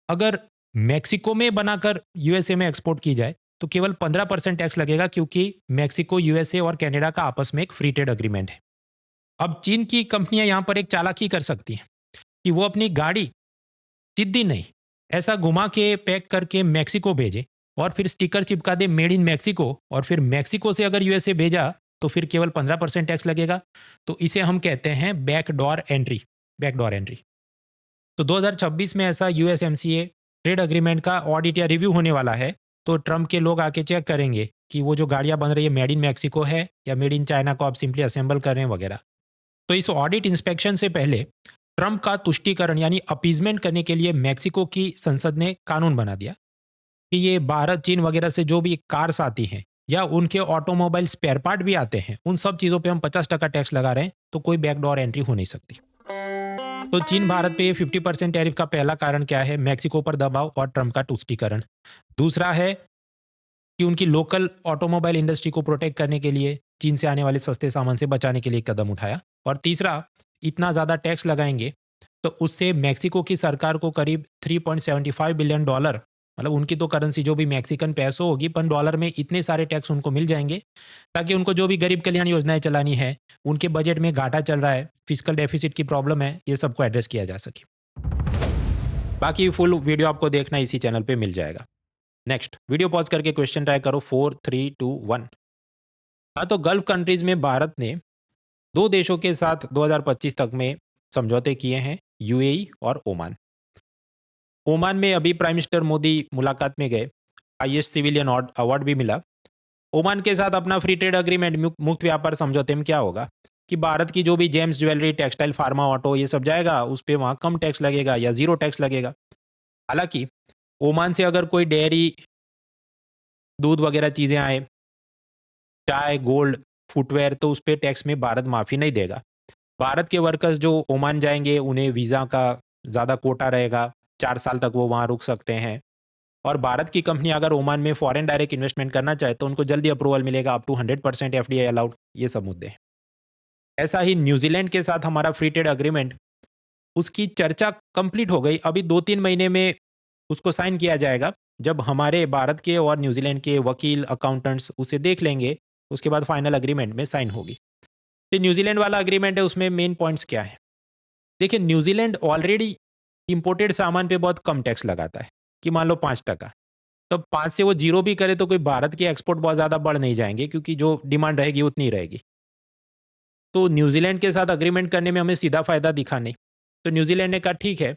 अगर मैक्सिको में बनाकर यूएसए में एक्सपोर्ट की जाए तो केवल 15% टैक्स लगेगा, क्योंकि मैक्सिको, यूएसए और कनाडा का आपस में एक फ्री ट्रेड अग्रीमेंट है। अब चीन की कंपनियां यहां पर एक चालाकी कर सकती हैं कि वो अपनी गाड़ी सीधी नहीं, ऐसा घुमा के पैक करके मैक्सिको भेजे और फिर स्टिकर चिपका दे मेड इन मैक्सिको, और फिर मैक्सिको से अगर यूएसए भेजा तो फिर केवल 15% टैक्स लगेगा। तो इसे हम कहते हैं बैकडोर एंट्री। Backdoor entry. तो 2026 में ऐसा यूएसएमसीए ट्रेड अग्रीमेंट का ऑडिट या रिव्यू होने वाला है, तो ट्रंप के लोग आके चेक करेंगे कि वो जो गाड़ियां बन रही है मेड इन मैक्सिको है या मेड इन चाइना को आप सिंपली असेंबल कर रहे हैं वगैरह। तो इस ऑडिट इंस्पेक्शन से पहले ट्रंप का तुष्टीकरण यानी अपीजमेंट करने के लिए मैक्सिको की संसद ने कानून बना दिया कि ये भारत, चीन वगैरह से जो भी कार्स आती हैं या उनके ऑटोमोबाइल स्पेयर पार्ट भी आते हैं, उन सब चीज़ों पे हम 50% टैक्स लगा रहे हैं, तो कोई बैकडोर एंट्री हो नहीं सकती। तो चीन भारत पे 50% टैरिफ का पहला कारण क्या है? मैक्सिको पर दबाव और ट्रंप का तुष्टीकरण। दूसरा है कि उनकी लोकल ऑटोमोबाइल इंडस्ट्री को प्रोटेक्ट करने के लिए चीन से आने वाले सस्ते सामान से बचाने के लिए कदम उठाया। और तीसरा, इतना ज़्यादा टैक्स लगाएंगे तो उससे मैक्सिको की सरकार को करीब 3.75 बिलियन डॉलर, मतलब उनकी तो करेंसी जो भी मैक्सिकन पैसो होगी, पर डॉलर में इतने सारे टैक्स उनको मिल जाएंगे ताकि उनको जो भी गरीब कल्याण योजनाएं चलानी है, उनके बजट में घाटा चल रहा है, फिजिकल डेफिसिट की प्रॉब्लम है, ये सबको एड्रेस किया जा सके। बाकी फुल वीडियो आपको देखना इसी चैनल पे मिल जाएगा। नेक्स्ट वीडियो पॉज करके क्वेश्चन ट्राई करो। 4 3 2 1। हाँ, तो गल्फ कंट्रीज में भारत ने 2 देशों के साथ 2025 तक में समझौते किए हैं, यूएई और ओमान। ओमान में अभी प्राइम मिनिस्टर मोदी मुलाकात में गए, हाईएस्ट सिविलियन अवार्ड भी मिला। ओमान के साथ अपना फ्री ट्रेड अग्रीमेंट, मुक्त व्यापार समझौते में क्या होगा कि भारत की जो भी James, jewellery, textile, pharma, auto ये सब जाएगा, उस पर वहाँ कम टैक्स लगेगा या जीरो टैक्स लगेगा। हालांकि ओमान से अगर कोई डेयरी, दूध वगैरह चीज़ें आए, चाय, गोल्ड, फुटवेयर, तो उस पर टैक्स में भारत माफ़ी नहीं देगा। भारत के वर्कर्स जो ओमान जाएंगे उन्हें वीज़ा का ज़्यादा कोटा रहेगा, 4 साल तक वो वहाँ रुक सकते हैं। और भारत की कंपनी अगर ओमान में फॉरेन डायरेक्ट इन्वेस्टमेंट करना चाहे तो उनको जल्दी अप्रूवल मिलेगा, अप टू 100% एफडीआई अलाउड, ये सब मुद्दे हैं। ऐसा ही न्यूजीलैंड के साथ हमारा फ्री ट्रेड अग्रीमेंट, उसकी चर्चा कंप्लीट हो गई, अभी 2-3 महीने में उसको साइन किया जाएगा। जब हमारे भारत के और न्यूजीलैंड के वकील, अकाउंटेंट्स उसे देख लेंगे, उसके बाद फाइनल अग्रीमेंट में साइन होगी। तो न्यूजीलैंड वाला अग्रीमेंट है, उसमें मेन पॉइंट्स क्या है? देखिए, न्यूजीलैंड ऑलरेडी इंपोर्टेड सामान पे बहुत कम टैक्स लगाता है, कि मान लो 5%। तो 5 से वो 0 भी करे तो कोई भारत के एक्सपोर्ट बहुत ज़्यादा बढ़ नहीं जाएंगे, क्योंकि जो डिमांड रहेगी उतनी रहेगी। तो न्यूजीलैंड के साथ अग्रीमेंट करने में हमें सीधा फायदा दिखा नहीं। तो न्यूजीलैंड ने कहा ठीक है,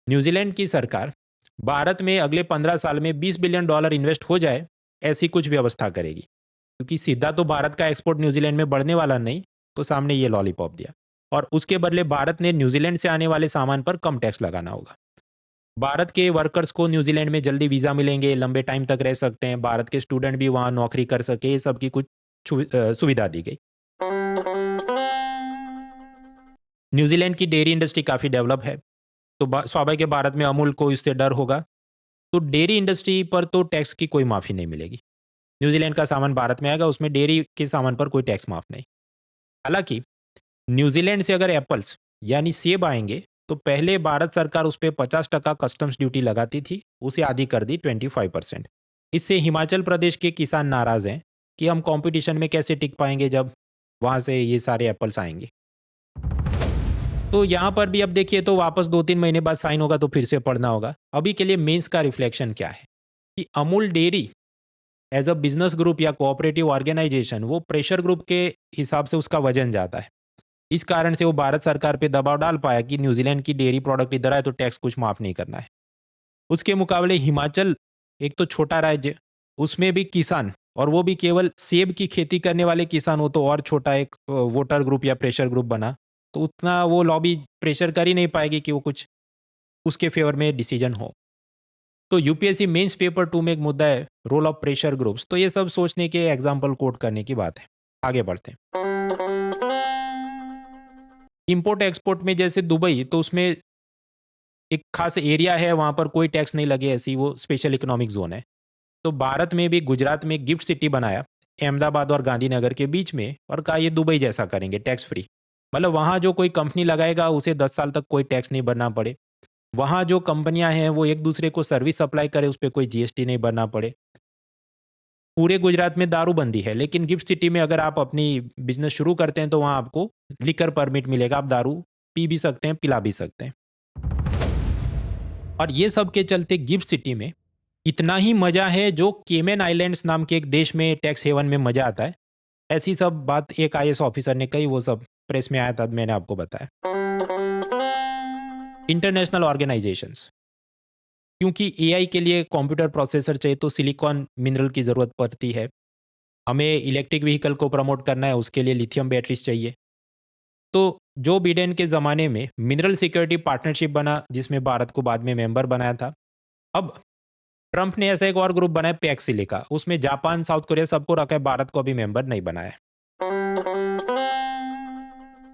न्यूजीलैंड की सरकार भारत में अगले 15 साल में $20 बिलियन इन्वेस्ट हो जाए, ऐसी कुछ व्यवस्था करेगी। क्योंकि सीधा तो भारत का एक्सपोर्ट न्यूजीलैंड में बढ़ने वाला नहीं, तो सामने ये लॉलीपॉप दिया। और उसके बदले भारत ने न्यूजीलैंड से आने वाले सामान पर कम टैक्स लगाना होगा। भारत के वर्कर्स को न्यूजीलैंड में जल्दी वीज़ा मिलेंगे, लंबे टाइम तक रह सकते हैं, भारत के स्टूडेंट भी वहाँ नौकरी कर सके, ये सब की कुछ सुविधा दी गई। न्यूजीलैंड की डेयरी इंडस्ट्री काफ़ी डेवलप है, तो स्वाभाविक है भारत में अमूल को इससे डर होगा, तो डेयरी इंडस्ट्री पर तो टैक्स की कोई माफ़ी नहीं मिलेगी। न्यूजीलैंड का सामान भारत में आएगा, उसमें डेयरी के सामान पर कोई टैक्स माफ़ नहीं। हालांकि न्यूजीलैंड से अगर एप्पल्स यानी सेब आएंगे, तो पहले भारत सरकार उस पर 50% कस्टम्स ड्यूटी लगाती थी, उसे आधी कर दी 25%। इससे हिमाचल प्रदेश के किसान नाराज़ हैं कि हम कंपटीशन में कैसे टिक पाएंगे जब वहाँ से ये सारे एप्पल्स आएंगे। तो यहाँ पर भी अब देखिए, तो वापस 2-3 महीने बाद साइन होगा तो फिर से पढ़ना होगा। अभी के लिए मेंस का रिफ्लेक्शन क्या है कि Amul dairy as a business group या कोऑपरेटिव ऑर्गेनाइजेशन, वो प्रेशर ग्रुप के हिसाब से उसका वजन जाता है। इस कारण से वो भारत सरकार पे दबाव डाल पाया कि न्यूजीलैंड की डेयरी प्रोडक्ट इधर आए तो टैक्स कुछ माफ़ नहीं करना है। उसके मुकाबले हिमाचल एक तो छोटा राज्य, उसमें भी किसान, और वो भी केवल सेब की खेती करने वाले किसान, हो तो और छोटा एक वोटर ग्रुप या प्रेशर ग्रुप बना, तो उतना वो लॉबी प्रेशर कर ही नहीं पाएगी कि वो कुछ उसके फेवर में डिसीजन हो। तो यूपीएससी मेंस पेपर 2 में एक मुद्दा है रोल ऑफ प्रेशर ग्रुप्स। तो ये सब सोचने के एग्जाम्पल कोट करने की बात है। आगे बढ़ते हैं। इंपोर्ट एक्सपोर्ट में जैसे दुबई, तो उसमें एक खास एरिया है, वहाँ पर कोई टैक्स नहीं लगे, ऐसी वो स्पेशल इकोनॉमिक जोन है। तो भारत में भी गुजरात में गिफ्ट सिटी बनाया अहमदाबाद और गांधीनगर के बीच में, और कहा ये दुबई जैसा करेंगे, टैक्स फ्री। मतलब वहाँ जो कोई कंपनी लगाएगा उसे 10 साल तक कोई टैक्स नहीं भरना पड़े। वहाँ जो कंपनियां हैं वो एक दूसरे को सर्विस सप्लाई करे, उस पर कोई जीएसटी नहीं भरना पड़े। पूरे गुजरात में दारूबंदी है, लेकिन गिफ्ट सिटी में अगर आप अपनी बिजनेस शुरू करते हैं तो वहाँ आपको लिकर परमिट मिलेगा, आप दारू पी भी सकते हैं, पिला भी सकते हैं। और ये सब के चलते गिफ्ट सिटी में इतना ही मजा है जो केमन आइलैंड्स नाम के एक देश में टैक्स हेवन में मजा आता है। ऐसी सब बात एक आईएएस ऑफिसर ने कही, वो सब प्रेस में आया था, मैंने आपको बताया। इंटरनेशनल ऑर्गेनाइजेशंस, क्योंकि एआई के लिए कंप्यूटर प्रोसेसर चाहिए तो सिलिकॉन मिनरल की ज़रूरत पड़ती है। हमें इलेक्ट्रिक व्हीकल को प्रमोट करना है, उसके लिए लिथियम बैटरीज चाहिए। तो जो बिडेन के ज़माने में मिनरल सिक्योरिटी पार्टनरशिप बना, जिसमें भारत को बाद में मेंबर बनाया था। अब ट्रंप ने ऐसा एक और ग्रुप बनाया पैक्स सिलिका, उसमें जापान, साउथ कोरिया सबको रखा है, भारत को अभी मेंबर नहीं बनाया।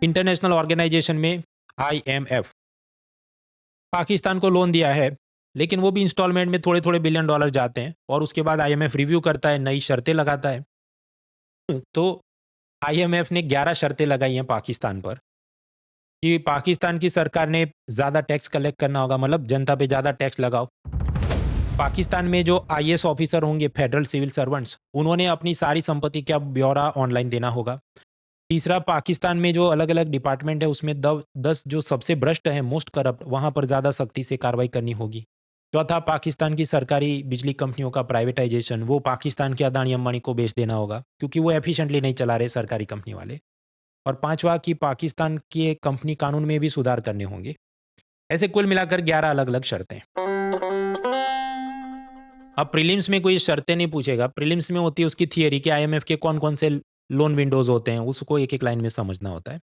इंटरनेशनल ऑर्गेनाइजेशन में आईएमएफ पाकिस्तान को लोन दिया है, लेकिन वो भी इंस्टॉलमेंट में थोड़े थोड़े बिलियन डॉलर जाते हैं, और उसके बाद आईएमएफ रिव्यू करता है, नई शर्तें लगाता है। तो आईएमएफ ने 11 शर्तें लगाई हैं पाकिस्तान पर कि पाकिस्तान की सरकार ने ज़्यादा टैक्स कलेक्ट करना होगा, मतलब जनता पे ज़्यादा टैक्स लगाओ। पाकिस्तान में जो आईएएस ऑफिसर होंगे, फेडरल सिविल सर्वेंट्स, उन्होंने अपनी सारी संपत्ति का ब्यौरा ऑनलाइन देना होगा। तीसरा, पाकिस्तान में जो अलग अलग डिपार्टमेंट है उसमें 10 जो सबसे भ्रष्ट हैं, मोस्ट करप्ट, वहाँ पर ज़्यादा सख्ती से कार्रवाई करनी होगी। चौथा, पाकिस्तान की सरकारी बिजली कंपनियों का प्राइवेटाइजेशन, वो पाकिस्तान के अदानी अंबानी को बेच देना होगा, क्योंकि वो एफिशिएंटली नहीं चला रहे सरकारी कंपनी वाले। और पांचवा, कि पाकिस्तान के कंपनी कानून में भी सुधार करने होंगे। ऐसे कुल मिलाकर 11 अलग अलग शर्तें। अब प्रीलिम्स में कोई शर्तें नहीं पूछेगा, प्रीलिम्स में होती है उसकी थियरी कि आईएमएफ के कौन कौन से लोन विंडोज होते हैं, उसको एक एक लाइन में समझना होता है।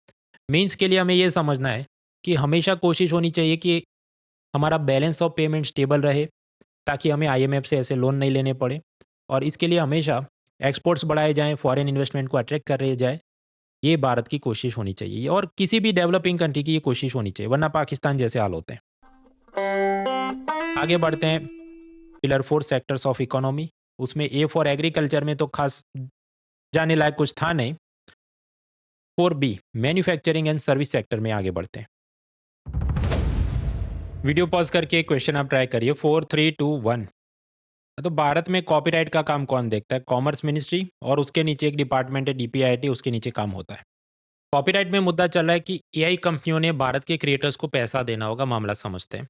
मेंस के लिए हमें यह समझना है कि हमेशा कोशिश होनी चाहिए कि हमारा बैलेंस ऑफ पेमेंट स्टेबल रहे, ताकि हमें आईएमएफ से ऐसे लोन नहीं लेने पड़े। और इसके लिए हमेशा एक्सपोर्ट्स बढ़ाए जाएं, फॉरेन इन्वेस्टमेंट को अट्रैक्ट कर जाए, ये भारत की कोशिश होनी चाहिए, और किसी भी डेवलपिंग कंट्री की ये कोशिश होनी चाहिए, वरना पाकिस्तान जैसे हाल होते हैं। आगे बढ़ते हैं। पिलर 4 सेक्टर्स ऑफ इकोनॉमी, उसमें ए फॉर एग्रीकल्चर में तो खास जाने लायक कुछ था नहीं। 4B manufacturing and service sector में आगे बढ़ते हैं। वीडियो पॉज करके क्वेश्चन आप ट्राई करिए। 4 3 2 1। तो भारत में कॉपीराइट का काम कौन देखता है? कॉमर्स मिनिस्ट्री, और उसके नीचे एक डिपार्टमेंट है DPIIT, उसके नीचे काम होता है। कॉपीराइट में मुद्दा चल रहा है कि AI कंपनियों ने भारत के क्रिएटर्स को पैसा देना होगा, मामला समझते हैं।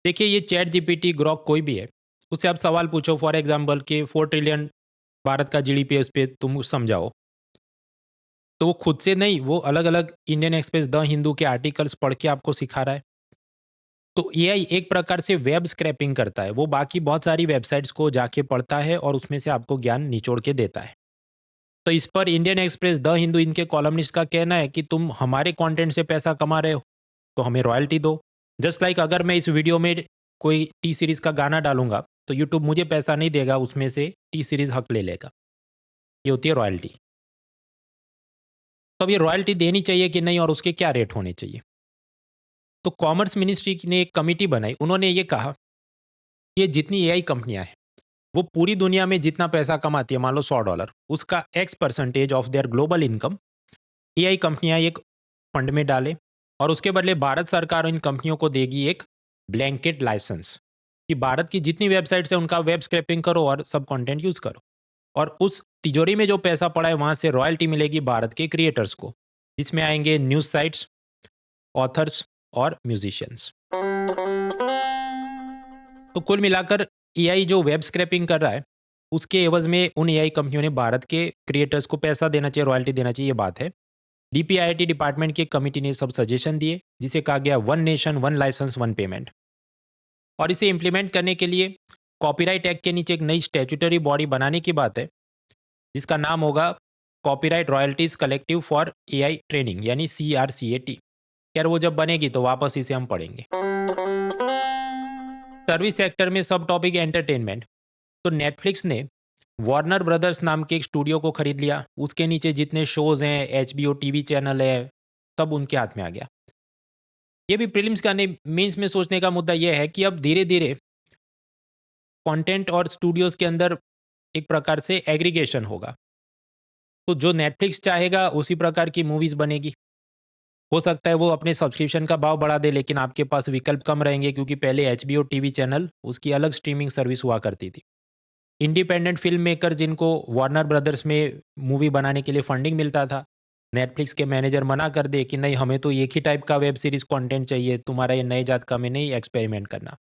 देखिए, ये चैट GPT, ग्रॉक कोई भी है, उससे आप सवाल पूछो, फॉर एग्जाम्पल कि 4 ट्रिलियन भारत का GDP है, उस पर तुम समझाओ, तो वो खुद से नहीं, वो अलग अलग इंडियन एक्सप्रेस, द हिंदू के आर्टिकल्स पढ़ के आपको सिखा रहा है। तो AI एक प्रकार से वेब स्क्रैपिंग करता है, वो बाकी बहुत सारी वेबसाइट्स को जाके पढ़ता है और उसमें से आपको ज्ञान निचोड़ के देता है। तो इस पर इंडियन एक्सप्रेस, द हिंदू, इनके कॉलमनिस्ट का कहना है कि तुम हमारे कंटेंट से पैसा कमा रहे हो तो हमें रॉयल्टी दो। जस्ट लाइक अगर मैं इस वीडियो में कोई टी सीरीज का गाना डालूंगा तो यूट्यूब मुझे पैसा नहीं देगा, उसमें से टी सीरीज हक ले लेगा। ये होती है रॉयल्टी। तो अब ये रॉयल्टी देनी चाहिए कि नहीं, और उसके क्या रेट होने चाहिए? तो कॉमर्स मिनिस्ट्री ने एक कमिटी बनाई, उन्होंने ये कहा ये जितनी AI कंपनियां हैं वो पूरी दुनिया में जितना पैसा कमाती है, मान लो $100, उसका X% of their global income AI कंपनियां एक फंड में डाले, और उसके बदले भारत सरकार इन कंपनियों को देगी एक ब्लैंकेट लाइसेंस कि भारत की जितनी वेबसाइट्स है उनका वेब स्क्रैपिंग करो और सब कंटेंट यूज करो, और उस तिजोरी में जो पैसा पड़ा है वहां से रॉयल्टी मिलेगी भारत के क्रिएटर्स को, जिसमें आएंगे न्यूज साइट्स, ऑथर्स और म्यूजिशियंस। तो कुल मिलाकर AI जो वेब स्क्रैपिंग कर रहा है उसके एवज में उन AI कंपनियों ने भारत के क्रिएटर्स को पैसा देना चाहिए, रॉयल्टी देना चाहिए, ये बात है। DPIIT डिपार्टमेंट की कमिटी ने सब सजेशन दिए, जिसे कहा गया 1 नेशन 1 लाइसेंस 1 पेमेंट। और इसे इम्प्लीमेंट करने के लिए कॉपीराइट एक्ट के नीचे एक नई स्टैट्यूटरी बॉडी बनाने की बात है, जिसका नाम होगा copyright royalties collective for AI training, यानी CRCAT। यार वो जब बनेगी तो वापस इसे हम पढ़ेंगे। सर्विस सेक्टर में सब टॉपिक एंटरटेनमेंट। तो नेटफ्लिक्स ने वार्नर ब्रदर्स नाम के एक स्टूडियो को खरीद लिया, उसके नीचे जितने शोज हैं, HBO टीवी चैनल है, सब उनके हाथ में आ गया। ये भी प्रीलिम्स का नहीं, मेंस में सोचने का मुद्दा यह है कि अब धीरे धीरे कंटेंट और स्टूडियोज के अंदर एक प्रकार से एग्रीगेशन होगा। तो जो नेटफ्लिक्स चाहेगा उसी प्रकार की मूवीज बनेगी। हो सकता है वो अपने सब्सक्रिप्शन का भाव बढ़ा दे, लेकिन आपके पास विकल्प कम रहेंगे, क्योंकि पहले HBO टीवी चैनल उसकी अलग स्ट्रीमिंग सर्विस हुआ करती थी। इंडिपेंडेंट फिल्म मेकर जिनको वार्नर ब्रदर्स में मूवी बनाने के लिए फंडिंग मिलता था, नेटफ्लिक्स के मैनेजर मना कर दे कि नहीं, हमें तो एक ही टाइप का वेब सीरीज कंटेंट चाहिए, तुम्हारा ये नए जात का में नहीं एक्सपेरिमेंट करना।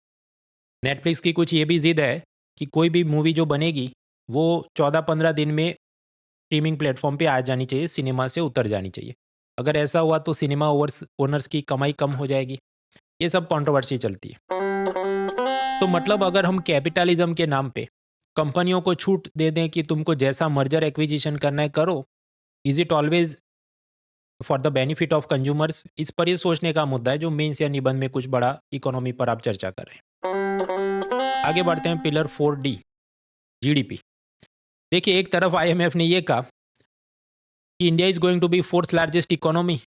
नेटफ्लिक्स की कुछ ये भी जिद है कि कोई भी मूवी जो बनेगी वो 14-15 दिन में स्ट्रीमिंग प्लेटफॉर्म पे आ जानी चाहिए, सिनेमा से उतर जानी चाहिए। अगर ऐसा हुआ तो सिनेमा ओनर्स की कमाई कम हो जाएगी। ये सब कंट्रोवर्सी चलती है। तो मतलब अगर हम कैपिटलिज्म के नाम पे कंपनियों को छूट दे दें कि तुमको जैसा मर्जर एक्विजिशन करना है करो, is it always for the benefit of consumers? इस पर ये सोचने का मुद्दा है, जो मेंस या निबंध में कुछ बड़ा इकोनॉमी पर आप चर्चा कर रहे हैं। आगे बढ़ते हैं, पिलर 4D GDP। देखिए, एक तरफ IMF ने यह कहा कि India is going to be 4th largest economy,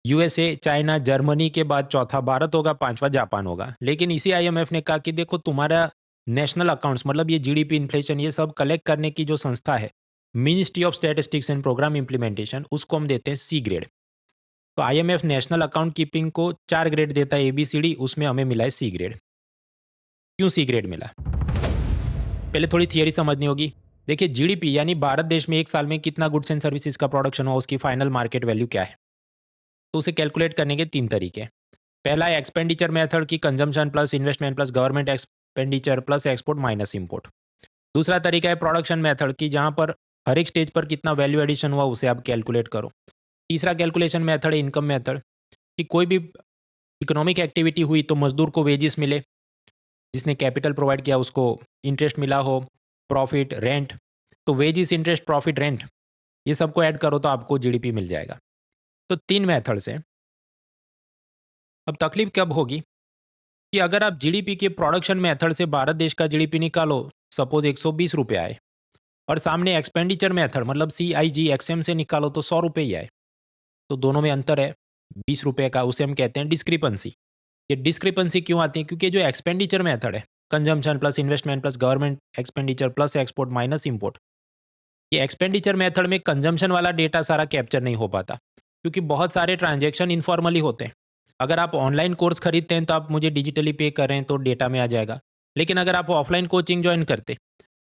USA, China, Germany के बाद चौथा भारत होगा, 5वां जापान होगा। लेकिन इसी IMF ने कहा कि देखो, तुम्हारा नेशनल अकाउंट्स, मतलब ये GDP, इन्फ्लेशन, ये सब कलेक्ट करने की जो संस्था है, ministry of statistics and programme implementation, उसको हम देते हैं C ग्रेड। तो IMF नेशनल अकाउंट कीपिंग को 4 ग्रेड देता है ABCD, उसमें हमें मिला है C ग्रेड। क्यों C ग्रेड मिला? पहले थोड़ी थियरी समझनी होगी। देखिए, GDP यानी भारत देश में एक साल में कितना गुड्स एंड सर्विसेज का प्रोडक्शन हुआ, उसकी फाइनल मार्केट वैल्यू क्या है। तो उसे कैलकुलेट करने के 3 तरीके हैं। पहला है एक्सपेंडिचर मेथड की consumption plus investment plus government expenditure plus export minus import. दूसरा तरीका है प्रोडक्शन मेथड की, जहां पर हर एक स्टेज पर कितना वैल्यू एडिशन हुआ उसे आप कैलकुलेट करो। तीसरा कैलकुलेशन मेथड है इनकम मेथड, कि कोई भी इकोनॉमिक एक्टिविटी हुई तो मजदूर को वेजेस मिले, जिसने कैपिटल प्रोवाइड किया उसको इंटरेस्ट मिला हो, प्रॉफिट, रेंट। तो वेजेस, इंटरेस्ट, प्रॉफिट, रेंट, ये सबको ऐड करो तो आपको GDP मिल जाएगा। तो 3 मेथड्स हैं। अब तकलीफ कब होगी कि अगर आप GDP के प्रोडक्शन मेथड से भारत देश का GDP निकालो, सपोज 120 रुपये आए, और सामने एक्सपेंडिचर मेथड मतलब CIGXM से निकालो तो 100 रुपये ही आए, तो दोनों में अंतर है 20 रुपये का। उसे हम कहते हैं डिस्क्रिपेंसी। ये डिस्क्रिपेंसी क्यों आती है? क्योंकि जो एक्सपेंडिचर मेथड है consumption plus investment plus government expenditure plus export minus import. ये एक्सपेंडिचर मेथड में कंजम्पशन वाला डेटा सारा कैप्चर नहीं हो पाता, क्योंकि बहुत सारे ट्रांजैक्शन इनफॉर्मली होते हैं। अगर आप ऑनलाइन कोर्स खरीदते हैं तो आप मुझे डिजिटली पे कर रहे हैं तो डेटा में आ जाएगा, लेकिन अगर आप ऑफलाइन कोचिंग ज्वाइन करते,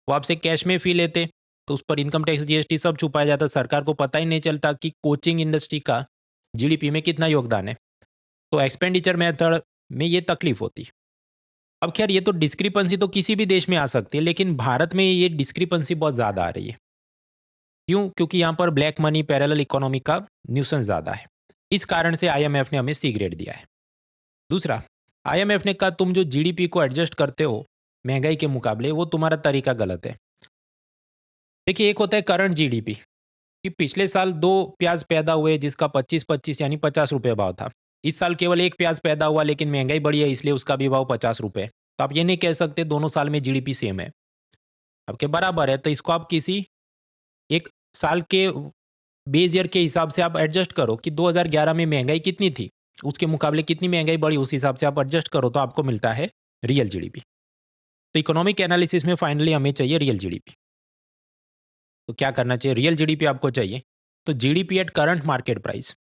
वो आपसे कैश में फ़ी लेते, तो उस पर इनकम टैक्स जीएसटी सब छुपाया जाता, सरकार को पता ही नहीं चलता कि कोचिंग इंडस्ट्री का जीडीपी में कितना योगदान है। तो एक्सपेंडिचर मेथड में ये तकलीफ होती है। अब खैर ये तो डिस्क्रिपेंसी तो किसी भी देश में आ सकती है, लेकिन भारत में ये डिस्क्रिपेंसी बहुत ज़्यादा आ रही है। क्यों? क्योंकि यहाँ पर ब्लैक मनी पैरेलल इकोनॉमी का न्यूसेंस ज़्यादा है। इस कारण से आईएमएफ ने हमें सी ग्रेड दिया है। दूसरा, आईएमएफ ने कहा तुम जो जीडीपी को एडजस्ट करते हो महंगाई के मुकाबले, वो तुम्हारा तरीका गलत है। देखिए, एक होता है करंट जीडीपी कि पिछले साल 2 प्याज पैदा हुए जिसका 25-25 यानी 50 रुपये भाव था। इस साल केवल 1 प्याज पैदा हुआ लेकिन महंगाई बढ़ी है इसलिए उसका भी भाव 50 रुपये। तो आप ये नहीं कह सकते दोनों साल में जीडीपी सेम है, आपके बराबर है। तो इसको आप किसी एक साल के बेस ईयर के हिसाब से आप एडजस्ट करो कि 2011 में महंगाई कितनी थी, उसके मुकाबले कितनी महंगाई बढ़ी, उस हिसाब से आप एडजस्ट करो तो आपको मिलता है रियल जीडीपी। तो इकोनॉमिक एनालिसिस में फाइनली हमें चाहिए रियल जीडीपी। तो क्या करना चाहिए? रियल जीडीपी आपको चाहिए तो GDP at current market price,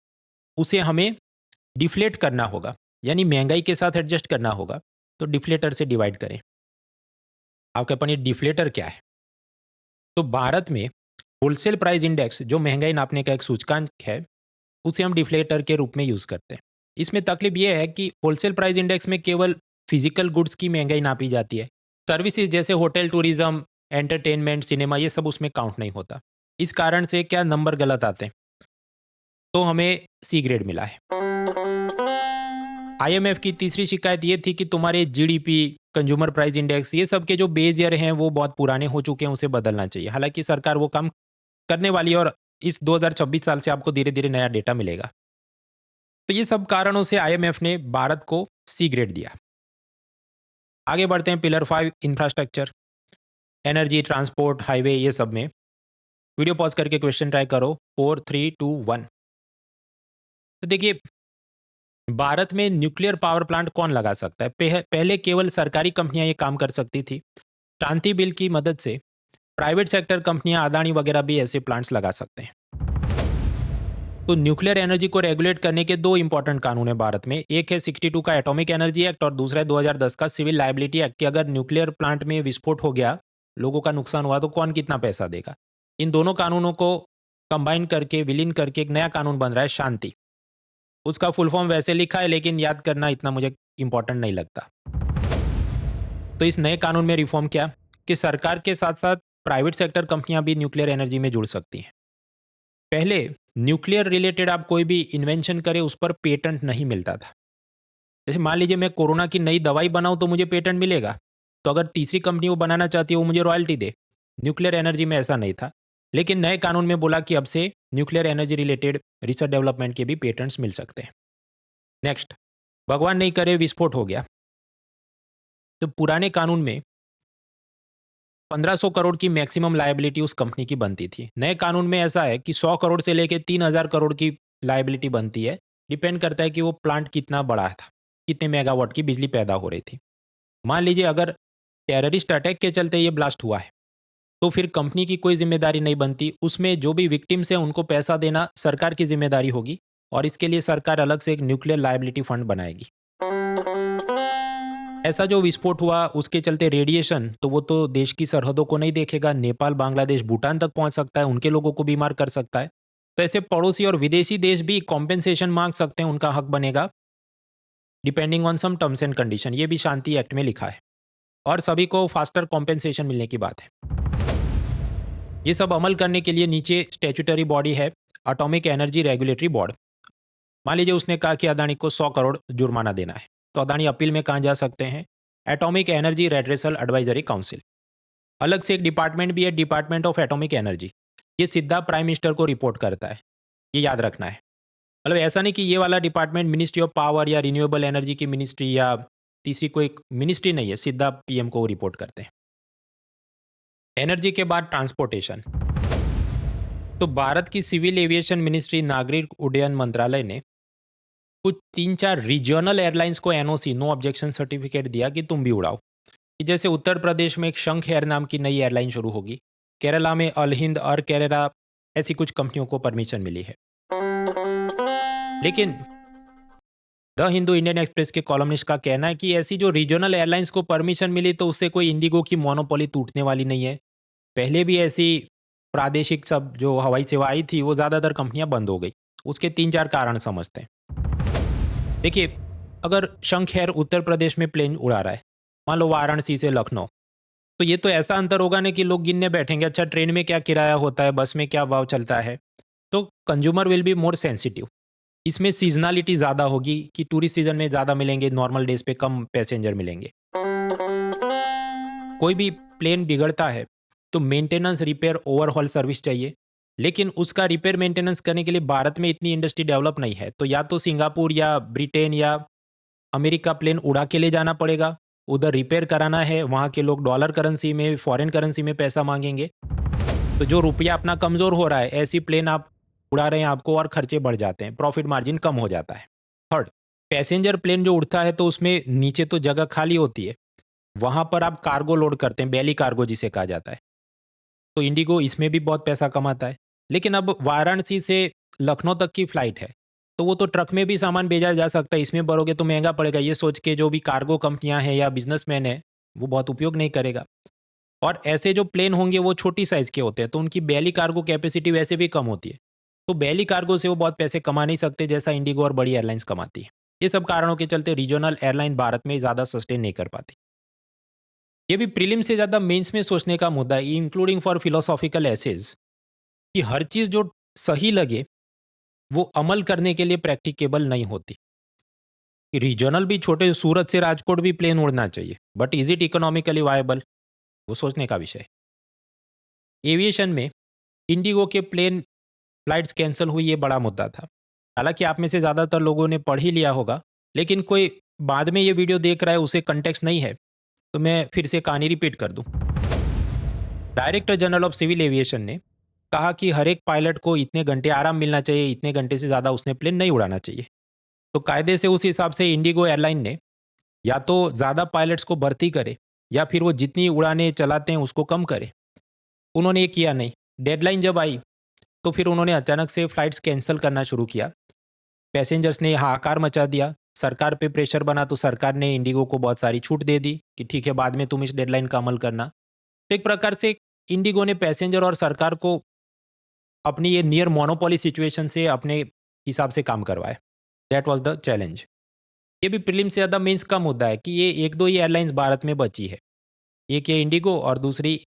उसे हमें डिफ्लेट करना होगा, यानी महंगाई के साथ एडजस्ट करना होगा। तो डिफ्लेटर से डिवाइड करें। आपके पास ये डिफ्लेटर क्या है? तो भारत में होलसेल प्राइस इंडेक्स जो महंगाई नापने का एक सूचकांक है, उसे हम डिफ्लेटर के रूप में यूज़ करते हैं। इसमें तकलीफ यह है कि होलसेल प्राइस इंडेक्स में केवल फिजिकल गुड्स की महंगाई नापी जाती है, सर्विसेज जैसे होटल, टूरिज्म, एंटरटेनमेंट, सिनेमा, ये सब उसमें काउंट नहीं होता। इस कारण से क्या नंबर गलत आते हैं, तो हमें सी ग्रेड मिला है। आईएमएफ की तीसरी शिकायत ये थी कि तुम्हारे जीडीपी, कंज्यूमर प्राइस इंडेक्स, ये सब के जो बेस ईयर हैं वो बहुत पुराने हो चुके हैं, उसे बदलना चाहिए। हालांकि सरकार वो काम करने वाली है और इस 2026 साल से आपको धीरे धीरे नया डेटा मिलेगा। तो ये सब कारणों से आईएमएफ ने भारत को सी ग्रेड दिया। आगे बढ़ते हैं pillar 5 infrastructure, energy, transport, highway, ये सब में। वीडियो पॉज करके क्वेश्चन ट्राई करो। 4 3 2 1। तो देखिए, भारत में न्यूक्लियर पावर प्लांट कौन लगा सकता है? पहले केवल सरकारी कंपनियां ये काम कर सकती थी। शांति बिल की मदद से प्राइवेट सेक्टर कंपनियां, अदानी वगैरह भी ऐसे प्लांट्स लगा सकते हैं। तो न्यूक्लियर एनर्जी को रेगुलेट करने के 2 इंपॉर्टेंट कानून है भारत में। एक है 62 का एटॉमिक एनर्जी एक्ट और दूसरा है 2010 का सिविल लायबिलिटी एक्ट कि अगर न्यूक्लियर प्लांट में विस्फोट हो गया, लोगों का नुकसान हुआ, तो कौन कितना पैसा देगा। इन दोनों कानूनों को कंबाइन करके, विलीन करके एक नया कानून बन रहा है शांति। उसका फुल फॉर्म वैसे लिखा है लेकिन याद करना इतना मुझे इंपॉर्टेंट नहीं लगता। तो इस नए कानून में रिफॉर्म क्या कि सरकार के साथ साथ प्राइवेट सेक्टर कंपनियां भी न्यूक्लियर एनर्जी में जुड़ सकती हैं। पहले न्यूक्लियर रिलेटेड आप कोई भी इन्वेंशन करें उस पर पेटेंट नहीं मिलता था। जैसे मान लीजिए मैं कोरोना की नई दवाई बनाऊं तो मुझे पेटेंट मिलेगा, तो अगर तीसरी कंपनी वो बनाना चाहती है वो मुझे रॉयल्टी दे। न्यूक्लियर एनर्जी में ऐसा नहीं था, लेकिन नए कानून में बोला कि अब से nuclear energy related research development के भी पेटेंट्स मिल सकते हैं। नेक्स्ट, भगवान नहीं करे विस्फोट हो गया, तो पुराने कानून में 1500 करोड़ की मैक्सिमम लायबिलिटी उस कंपनी की बनती थी। नए कानून में ऐसा है कि 100 करोड़ से लेकर 3000 करोड़ की लायबिलिटी बनती है। डिपेंड करता है कि वो प्लांट कितना बड़ा था, कितने मेगावाट की बिजली पैदा हो रही थी। मान लीजिए अगर टेररिस्ट अटैक के चलते ये ब्लास्ट हुआ है, तो फिर कंपनी की कोई जिम्मेदारी नहीं बनती। उसमें जो भी विक्टिम्स हैं उनको पैसा देना सरकार की जिम्मेदारी होगी और इसके लिए सरकार अलग से एक न्यूक्लियर लायबिलिटी फंड बनाएगी। ऐसा जो विस्फोट हुआ उसके चलते रेडिएशन, तो वो तो देश की सरहदों को नहीं देखेगा, नेपाल, बांग्लादेश, भूटान तक पहुंच सकता है, उनके लोगों को बीमार कर सकता है। तो ऐसे पड़ोसी और विदेशी देश भी कॉम्पेंसेशन मांग सकते हैं, उनका हक बनेगा depending on some terms and condition. ये भी शांति एक्ट में लिखा है और सभी को फास्टर कॉम्पेंसेशन मिलने की बात है। ये सब अमल करने के लिए नीचे स्टैट्यूटरी बॉडी है, एटॉमिक एनर्जी रेगुलेटरी बोर्ड। मान लीजिए उसने कहा कि अदानी को 100 करोड़ जुर्माना देना है, तो अदानी अपील में कहाँ जा सकते हैं? Atomic energy redressal advisory council. अलग से एक डिपार्टमेंट भी है, डिपार्टमेंट ऑफ एटॉमिक एनर्जी। ये सीधा प्राइम मिनिस्टर को रिपोर्ट करता है, ये याद रखना है। मतलब ऐसा नहीं कि ये वाला डिपार्टमेंट मिनिस्ट्री ऑफ पावर या रिन्यूएबल एनर्जी की मिनिस्ट्री या तीसरी कोई मिनिस्ट्री नहीं है, सीधा पीएम को रिपोर्ट करते हैं। एनर्जी के बाद ट्रांसपोर्टेशन। तो भारत की सिविल एविएशन मिनिस्ट्री, नागरिक उड्डयन मंत्रालय ने कुछ 3-4 रीजनल एयरलाइंस को एनओसी, नो ऑब्जेक्शन सर्टिफिकेट दिया कि तुम भी उड़ाओ। कि जैसे उत्तर प्रदेश में एक शंख एयर नाम की नई एयरलाइन शुरू होगी, केरला में अल हिंद और केरला, ऐसी कुछ कंपनियों को परमिशन मिली है। लेकिन द हिंदू इंडियन एक्सप्रेस के कॉलमनिस्ट का कहना है कि ऐसी जो रीजनल एयरलाइंस को परमिशन मिली तो उससे कोई इंडिगो की मोनोपोली टूटने वाली नहीं है। पहले भी ऐसी प्रादेशिक सब जो हवाई सेवा आई थी वो ज़्यादातर कंपनियां बंद हो गई। उसके 3-4 कारण समझते हैं। देखिए, अगर शंख एयर उत्तर प्रदेश में प्लेन उड़ा रहा है, मान लो वाराणसी से लखनऊ, तो ये तो ऐसा अंतर होगा ना कि लोग गिनने बैठेंगे, अच्छा ट्रेन में क्या किराया होता है, बस में क्या भाव चलता है। तो consumer will be more sensitive. इसमें सीजनलिटी ज़्यादा होगी कि टूरिस्ट सीजन में ज़्यादा मिलेंगे, नॉर्मल डेज पे कम पैसेंजर मिलेंगे। कोई भी प्लेन बिगड़ता है तो मेंटेनेंस, रिपेयर, ओवरहॉल सर्विस चाहिए। लेकिन उसका रिपेयर मेंटेनेंस करने के लिए भारत में इतनी इंडस्ट्री डेवलप नहीं है, तो या तो सिंगापुर या ब्रिटेन या अमेरिका प्लेन उड़ा के ले जाना पड़ेगा, उधर रिपेयर कराना है, वहाँ के लोग डॉलर करेंसी में, फॉरेन करेंसी में पैसा मांगेंगे। तो जो रुपया अपना कमज़ोर हो रहा है, ऐसी प्लेन आप उड़ा रहे हैं, आपको और खर्चे बढ़ जाते हैं, प्रॉफिट मार्जिन कम हो जाता है। थर्ड, पैसेंजर प्लेन जो उड़ता है तो उसमें नीचे तो जगह खाली होती है, वहाँ पर आप कार्गो लोड करते हैं, बेली कार्गो जिसे कहा जाता है। तो इंडिगो इसमें भी बहुत पैसा कमाता है। लेकिन अब वाराणसी से लखनऊ तक की फ्लाइट है, तो वो तो ट्रक में भी सामान भेजा जा सकता है, इसमें भरोगे तो महंगा पड़ेगा, ये सोच के जो भी कार्गो कंपनियां हैं या बिजनेसमैन है वो बहुत उपयोग नहीं करेगा। और ऐसे जो प्लेन होंगे वो छोटी साइज़ के होते हैं, तो उनकी बेली कार्गो कैपेसिटी वैसे भी कम होती है, तो बेली कार्गो से वो बहुत पैसे कमा नहीं सकते जैसा इंडिगो और बड़ी एयरलाइंस कमाती है। ये सब कारणों के चलते रीजनल एयरलाइन भारत में ज़्यादा सस्टेन नहीं कर पाती। ये भी प्रीलिम से ज़्यादा मेंस में सोचने का मुद्दा है, इंक्लूडिंग फॉर फिलोसॉफिकल एसेज, कि हर चीज़ जो सही लगे वो अमल करने के लिए प्रैक्टिकेबल नहीं होती। रीजनल भी, छोटे सूरत से राजकोट भी प्लेन उड़ना चाहिए, but is it economically viable, वो सोचने का विषय है। एविएशन में इंडिगो के प्लेन फ्लाइट्स कैंसिल हुई, ये बड़ा मुद्दा था। हालांकि आप में से ज़्यादातर लोगों ने पढ़ ही लिया होगा, लेकिन कोई बाद में ये वीडियो देख रहा है उसे कंटेक्स्ट नहीं है, तो मैं फिर से कहानी रिपीट कर दूं। Director general of civil aviation ने कहा कि हर एक पायलट को इतने घंटे आराम मिलना चाहिए, इतने घंटे से ज़्यादा उसने प्लेन नहीं उड़ाना चाहिए। तो कायदे से उस हिसाब से इंडिगो एयरलाइन ने या तो ज़्यादा पायलट्स को भर्ती करे या फिर वो जितनी उड़ानें चलाते हैं उसको कम करे। उन्होंने ये किया नहीं। डेडलाइन जब आई तो फिर उन्होंने अचानक से फ्लाइट्स कैंसिल करना शुरू किया। पैसेंजर्स ने हाहाकार मचा दिया, सरकार पे प्रेशर बना, तो सरकार ने इंडिगो को बहुत सारी छूट दे दी कि ठीक है बाद में तुम इस डेडलाइन का अमल करना। तो एक प्रकार से इंडिगो ने पैसेंजर और सरकार को अपनी ये नियर मोनोपोली सिचुएशन से अपने हिसाब से काम करवाए। That was the challenge. ये भी प्रीलिम से ज़्यादा मेंस का मुद्दा है कि ये एक दो ही एयरलाइंस भारत में बची है, एक ये इंडिगो और दूसरी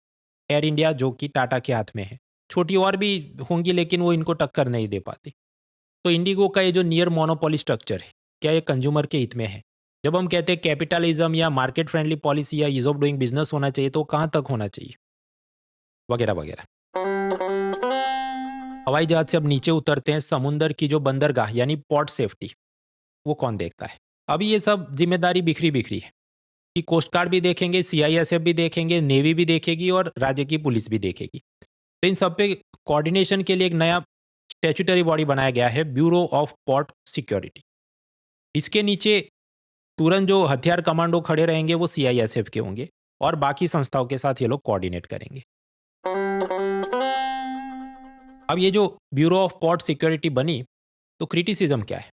एयर इंडिया जो कि टाटा के हाथ में है। छोटी और भी होंगी लेकिन वो इनको टक्कर नहीं दे पाती। तो इंडिगो का ये जो नियर मोनोपोली स्ट्रक्चर है, क्या ये कंज्यूमर के हित में है? जब हम कहते हैं कैपिटलिज्म या मार्केट फ्रेंडली पॉलिसी या ईज ऑफ डूइंग बिजनेस होना चाहिए, तो कहाँ तक होना चाहिए, वगैरह वगैरह। हवाई जहाज से अब नीचे उतरते हैं, समुंदर की जो बंदरगाह यानी पोर्ट सेफ्टी, वो कौन देखता है? अभी ये सब जिम्मेदारी बिखरी बिखरी है कि कोस्ट गार्ड भी देखेंगे, सीआईएसएफ भी देखेंगे, नेवी भी देखेगी और राज्य की पुलिस भी देखेगी। तो इन सब पे कोऑर्डिनेशन के लिए एक नया स्टैट्यूटरी बॉडी बनाया गया है, ब्यूरो ऑफ पोर्ट सिक्योरिटी। इसके नीचे तुरंत जो हथियार कमांडो खड़े रहेंगे वो सीआईएसएफ के होंगे और बाकी संस्थाओं के साथ ये लोग कोऑर्डिनेट करेंगे। अब ये जो ब्यूरो ऑफ पोर्ट सिक्योरिटी बनी, तो क्रिटिसिज्म क्या है?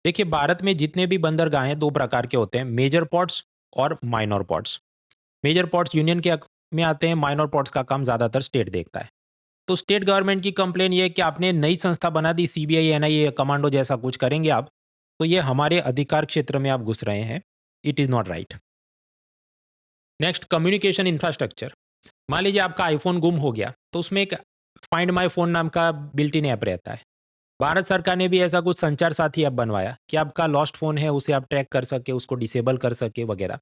देखिए, भारत में जितने भी बंदरगाहें दो प्रकार के होते हैं, मेजर पोर्ट्स और minor ports. Major ports union के में आते हैं, माइनर पोर्ट्स का काम ज़्यादातर स्टेट देखता है। तो स्टेट गवर्नमेंट की कंप्लेन ये है कि आपने नई संस्था बना दी, सीबीआई, एनआईए, कमांडो जैसा कुछ करेंगे आप, तो ये हमारे अधिकार क्षेत्र में आप घुस रहे हैं, it is not right. Next, communication infrastructure. मान लीजिए आपका आईफोन गुम हो गया, तो उसमें एक फाइंड माई फोन नाम का बिल्ट इन ऐप रहता है। भारत सरकार ने भी ऐसा कुछ संचार साथी ऐप बनवाया कि आपका लॉस्ट फोन है उसे आप ट्रैक कर सके, उसको डिसेबल कर सके वगैरह।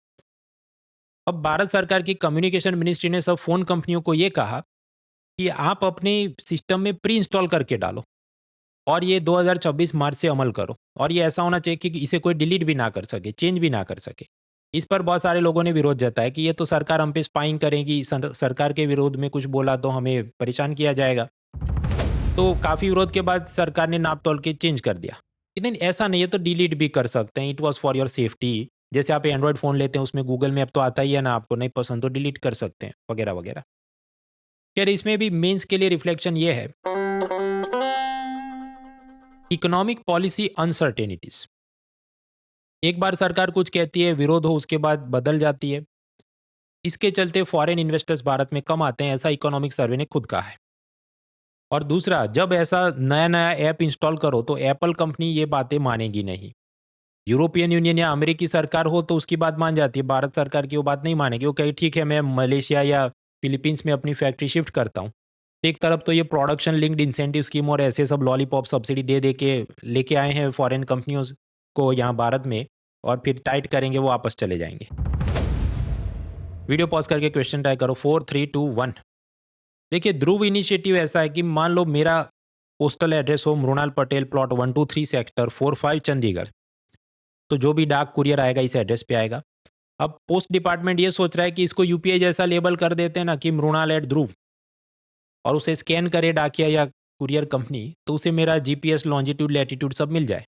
अब भारत सरकार की कम्युनिकेशन मिनिस्ट्री ने सब फोन कंपनियों को ये कहा कि आप अपने सिस्टम में प्री इंस्टॉल करके डालो और ये 2026 मार्च से अमल करो, और ये ऐसा होना चाहिए कि इसे कोई डिलीट भी ना कर सके, चेंज भी ना कर सके। इस पर बहुत सारे लोगों ने विरोध जताया कि ये तो सरकार हम पे स्पाइंग करेगी, सरकार के विरोध में कुछ बोला तो हमें परेशान किया जाएगा। तो काफ़ी विरोध के बाद सरकार ने नाप तोल के चेंज कर दिया। लेकिन ऐसा नहीं है, तो डिलीट भी कर सकते हैं, it was for your safety, जैसे आप एंड्रॉयड फ़ोन लेते हैं उसमें गूगल मैप तो आता ही है ना, आपको नहीं पसंद तो डिलीट कर सकते हैं वगैरह वगैरह। खैर इसमें भी मेंस के लिए रिफ्लेक्शन ये है, इकोनॉमिक पॉलिसी अनसर्टेनिटीज। एक बार सरकार कुछ कहती है, विरोध हो, उसके बाद बदल जाती है। इसके चलते फॉरेन इन्वेस्टर्स भारत में कम आते हैं, ऐसा इकोनॉमिक सर्वे ने खुद कहा है। और दूसरा, जब ऐसा नया नया ऐप इंस्टॉल करो तो एप्पल कंपनी ये बातें मानेगी नहीं। यूरोपियन यूनियन या अमेरिकी सरकार हो तो उसकी बात मान जाती है, भारत सरकार की वो बात नहीं मानेगी। वो कहे ठीक है, मैं मलेशिया या फिलीपींस में अपनी फैक्ट्री शिफ्ट करता हूँ। एक तरफ तो ये प्रोडक्शन लिंक्ड इंसेंटिव स्कीम और ऐसे सब लॉलीपॉप सब्सिडी दे दे के लेके आए हैं फॉरेन कंपनियों को यहाँ भारत में, और फिर टाइट करेंगे वो वापस चले जाएंगे। वीडियो पॉज करके क्वेश्चन ट्राई करो। 4 3 2 1। देखिए, ध्रुव इनिशिएटिव ऐसा है कि मान लो मेरा पोस्टल एड्रेस हो मृणाल पटेल, प्लॉट 123 सेक्टर 45 चंडीगढ़, तो जो भी डाक कुरियर आएगा इस एड्रेस पे आएगा। अब पोस्ट डिपार्टमेंट ये सोच रहा है कि इसको यूपीआई जैसा लेबल कर देते हैं ना कि मृणाल@ध्रुव, और उसे स्कैन करे डाकिया या कुरियर कंपनी, तो उसे मेरा जीपीएस, लॉन्जिट्यूड, लैटिट्यूड सब मिल जाए।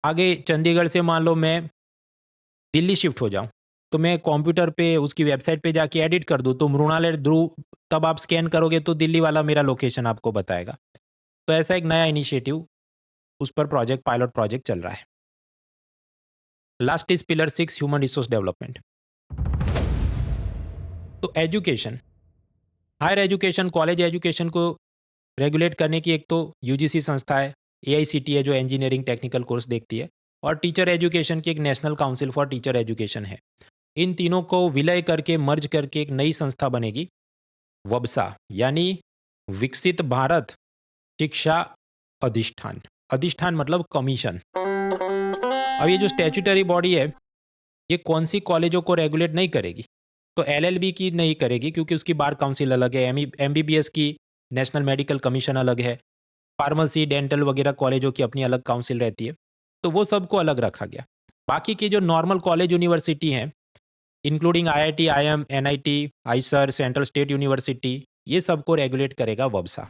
आगे चंडीगढ़ से मान लो मैं दिल्ली शिफ्ट हो जाऊं, तो मैं कंप्यूटर पे उसकी वेबसाइट पे जाके एडिट कर दूं, तो मृणाल@ध्रुव, तब आप स्कैन करोगे तो दिल्ली वाला मेरा लोकेशन आपको बताएगा। तो ऐसा एक नया इनिशिएटिव, उस पर प्रोजेक्ट, पायलट प्रोजेक्ट चल रहा है। Last is pillar 6, human resource development. तो education, higher education, college education को रेगुलेट करने की एक तो यूजीसी संस्था है, एआईसीटीई है जो इंजीनियरिंग टेक्निकल कोर्स देखती है, और टीचर एजुकेशन की एक national council for teacher education है। इन तीनों को विलय करके, मर्ज करके एक नई संस्था बनेगी, वबसा, यानी विकसित भारत शिक्षा अधिष्ठान। अधिष्ठान मतलब कमीशन। अब ये जो स्टैट्यूटरी बॉडी है, ये कौन सी कॉलेजों को रेगुलेट नहीं करेगी, तो एलएलबी की नहीं करेगी क्योंकि उसकी बार काउंसिल अलग है, एमबीबीएस की नेशनल मेडिकल कमीशन अलग है, फार्मेसी, डेंटल वगैरह कॉलेजों की अपनी अलग काउंसिल रहती है, तो वो सबको अलग रखा गया। बाकी की जो नॉर्मल कॉलेज यूनिवर्सिटी हैं, including IIT, IIM, NIT, IISER, central state university, ये सबको रेगुलेट करेगा वबसा।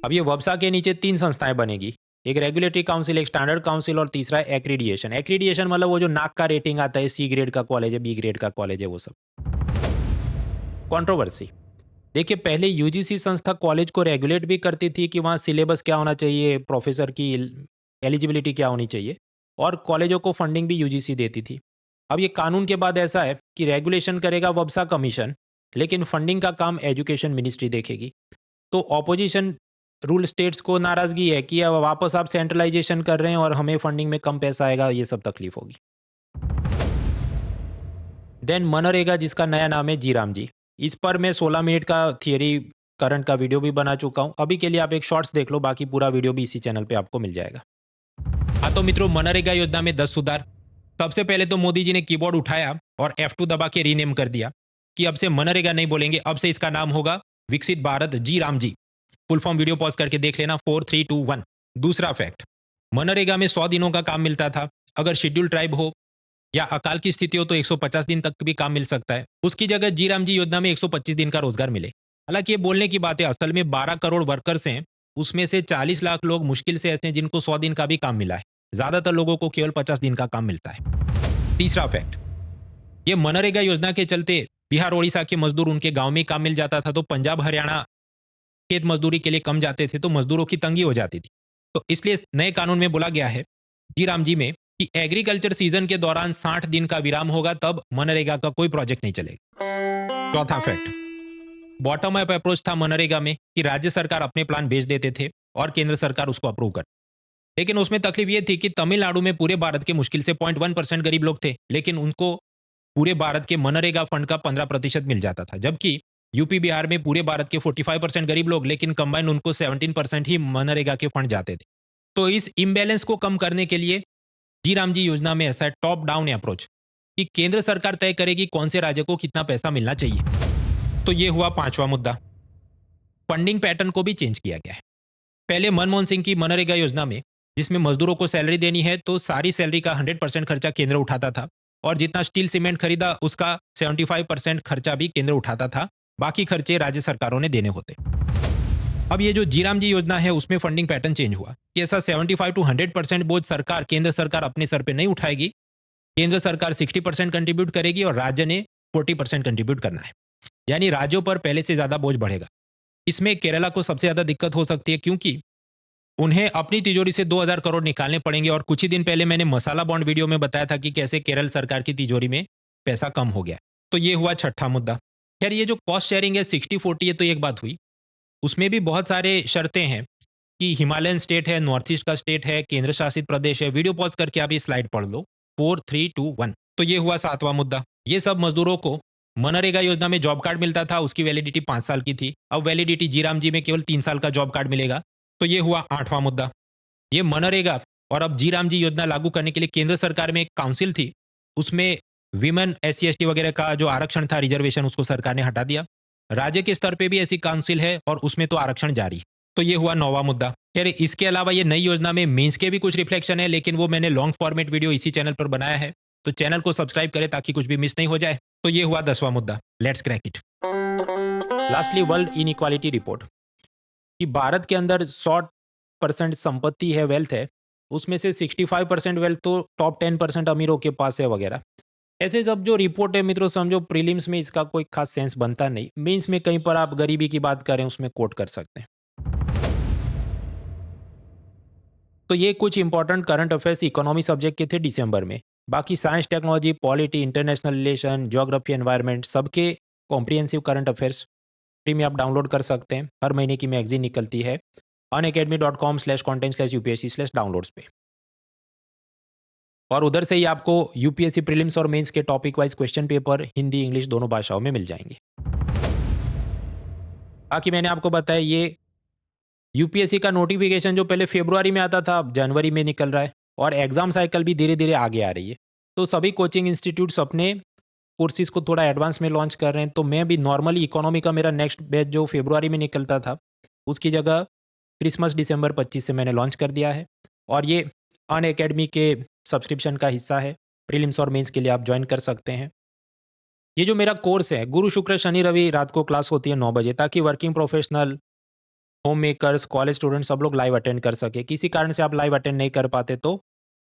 अब ये वबसा के नीचे 3 संस्थाएं बनेगी, एक रेगुलेटरी काउंसिल, एक स्टैंडर्ड काउंसिल, और तीसरा एक्रीडिएशन। एक्रीडिएशन मतलब वो जो नाक का रेटिंग आता है, सी ग्रेड का कॉलेज है, बी ग्रेड का कॉलेज है, वो सब। कंट्रोवर्सी, देखिए पहले यूजीसी संस्था कॉलेज को रेगुलेट भी करती थी कि वहाँ सिलेबस क्या होना चाहिए, प्रोफेसर की एलिजिबिलिटी क्या होनी चाहिए, और कॉलेजों को फंडिंग भी यूजीसी देती थी। अब ये कानून के बाद ऐसा है कि रेगुलेशन करेगा वबसा कमीशन, लेकिन फंडिंग का काम एजुकेशन मिनिस्ट्री देखेगी। तो ऑपोजिशन रूल स्टेट्स को नाराजगी है कि अब वापस आप सेंट्रलाइजेशन कर रहे हैं और हमें फंडिंग में कम पैसा आएगा, ये सब तकलीफ होगी। देन मनरेगा, जिसका नया नाम है जी राम जी, इस पर मैं 16 मिनट का थियरी करंट का वीडियो भी बना चुका हूं। अभी के लिए आप एक शॉर्ट्स देख लो, बाकी पूरा वीडियो भी इसी चैनल पे आपको मिल जाएगा। हाँ तो मित्रों, मनरेगा योजना में 10 सुधार। सबसे पहले तो मोदी जी ने कीबोर्ड उठाया और F2 दबा के रीनेम कर दिया कि अब से मनरेगा नहीं बोलेंगे, अब से इसका नाम होगा विकसित भारत जी Ram ji. Full form video pause करके देख लेना। 4 3 2 1। दूसरा फैक्ट, मनरेगा में 100 दिनों का काम मिलता था। अगर शेड्यूल ट्राइब हो या अकाल की स्थिति हो तो 150 दिन तक भी काम मिल सकता है। उसकी जगह जी राम जी योजना में 125 दिन का रोजगार मिले। हालांकि ये बोलने की बात है, असल में 12 करोड़ वर्कर्स हैं, उसमें से 40 लाख लोग मुश्किल से ऐसे हैं जिनको 100 दिन का भी काम मिला है। ज्यादातर लोगों को केवल 50 दिन का काम मिलता है। तीसरा फैक्ट, ये मनरेगा योजना के चलते बिहार ओडिशा के मजदूर उनके गांव में काम मिल जाता था, तो पंजाब हरियाणा खेत मजदूरी के लिए कम जाते थे, तो मजदूरों की तंगी हो जाती थी। तो इसलिए नए कानून में बोला गया है जी राम जी में कि एग्रीकल्चर सीजन के दौरान 60 दिन का विराम होगा, तब मनरेगा का कोई प्रोजेक्ट नहीं चलेगा। चौथा फैक्ट, बॉटम अप अप्रोच था मनरेगा में कि राज्य सरकार अपने प्लान भेज देते थे और केंद्र सरकार उसको अप्रूव कर। लेकिन उसमें तकलीफ ये थी कि तमिलनाडु में पूरे भारत के मुश्किल से 0.1% गरीब लोग थे, लेकिन उनको पूरे भारत के मनरेगा फंड का 15% मिल जाता था, जबकि यूपी बिहार में पूरे भारत के 45% गरीब लोग, लेकिन कंबाइन उनको 17% ही मनरेगा के फंड जाते थे। तो इस इम्बैलेंस को कम करने के लिए जी राम जी योजना में ऐसा है टॉप डाउन अप्रोच कि केंद्र सरकार तय करेगी कौन से राज्य को कितना पैसा मिलना चाहिए। तो ये हुआ 5वां मुद्दा। फंडिंग पैटर्न को भी चेंज किया गया है। पहले मनमोहन सिंह की मनरेगा योजना में, जिसमें मजदूरों को सैलरी देनी है, तो सारी सैलरी का 100% खर्चा केंद्र उठाता था, और जितना स्टील सीमेंट खरीदा उसका 75% खर्चा भी केंद्र उठाता था, बाकी खर्चे राज्य सरकारों ने देने होते। अब ये जो जीराम जी योजना है उसमें फंडिंग पैटर्न चेंज हुआ कि ऐसा 75 टू 100% बोझ सरकार केंद्र सरकार अपने सर पे नहीं उठाएगी। केंद्र सरकार 60% कंट्रीब्यूट करेगी और राज्य ने 40% कंट्रीब्यूट करना है, यानी राज्यों पर पहले से ज़्यादा बोझ बढ़ेगा। इसमें केरला को सबसे ज़्यादा दिक्कत हो सकती है क्योंकि उन्हें अपनी तिजोरी से 2000 करोड़ निकालने पड़ेंगे और कुछ ही दिन पहले मैंने मसाला बॉन्ड वीडियो में बताया था कि कैसे केरल सरकार की तिजोरी में पैसा कम हो गया। तो ये हुआ छठा मुद्दा। खैर ये जो कॉस्ट शेयरिंग है 60-40 है तो एक बात हुई, उसमें भी बहुत सारे शर्तें हैं कि हिमालयन स्टेट है, नॉर्थ ईस्ट का स्टेट है, केंद्र शासित प्रदेश है। वीडियो पॉज करके आप ये स्लाइड पढ़ लो। 4, 3, 2, 1। तो ये हुआ सातवां मुद्दा। ये सब मजदूरों को मनरेगा योजना में जॉब कार्ड मिलता था, उसकी वैलिडिटी 5 साल की थी। अब वैलिडिटी जीराम जी में केवल 3 साल का जॉब कार्ड मिलेगा। तो ये हुआ आठवां मुद्दा। ये मनरेगा और अब जीराम जी योजना लागू करने के लिए केंद्र सरकार में एक काउंसिल थी, उसमें विमेन SC ST वगैरह का जो आरक्षण था, रिजर्वेशन, उसको सरकार ने हटा दिया। राज्य के स्तर पे भी ऐसी काउंसिल है और उसमें तो आरक्षण जारी। तो ये हुआ 9वां मुद्दा। खैर इसके अलावा ये नई योजना में मेंस के भी कुछ रिफ्लेक्शन है, लेकिन वो मैंने लॉन्ग फॉर्मेट वीडियो इसी चैनल पर बनाया है, तो चैनल को सब्सक्राइब करें ताकि कुछ भी मिस नहीं हो जाए। तो ये हुआ 10वां मुद्दा। Let's crack it. Lastly world inequality report कि भारत के अंदर 100% संपत्ति है, वेल्थ है, उसमें से 65% वेल्थ तो टॉप 10% अमीरों के पास है वगैरह। ऐसे सब जो रिपोर्ट है मित्रों, समझो प्रीलिम्स में इसका कोई खास सेंस बनता नहीं, मेंस में कहीं पर आप गरीबी की बात करें उसमें कोट कर सकते हैं। तो ये कुछ important current affairs economy subject के थे दिसंबर में। बाकी science, technology, polity, international relation, geography, environment, सबके कॉम्प्रिहेंसिव करंट अफेयर्स फ्री में आप डाउनलोड कर सकते हैं। हर महीने की मैगजीन निकलती है unacademy.com/content/upsc/downloads पे, और उधर से ही आपको यूपीएससी प्रीलिम्स और मेंस के topic wise question paper Hindi English दोनों भाषाओं में मिल जाएंगे। बाकी मैंने आपको बताया ये यूपीएससी का नोटिफिकेशन जो पहले फरवरी में आता था अब जनवरी में निकल रहा है, और एग्जाम साइकिल भी धीरे धीरे आगे आ रही है। तो सभी कोचिंग इंस्टीट्यूट्स अपने कोर्सेज को थोड़ा एडवांस में लॉन्च कर रहे हैं। तो मैं भी नॉर्मली इकोनॉमी का मेरा नेक्स्ट बैच जो फरवरी में निकलता था उसकी जगह क्रिसमस दिसंबर 25 से मैंने लॉन्च कर दिया है, और ये अनअकैडमी के सब्सक्रिप्शन का हिस्सा है। प्रीलिम्स और मेंस के लिए आप ज्वाइन कर सकते हैं। ये जो मेरा कोर्स है गुरु शुक्र शनि रवि रात को क्लास होती है 9 बजे, ताकि working professional, home makers, college student सब लोग लाइव अटेंड कर सके। किसी कारण से आप लाइव अटेंड नहीं कर पाते तो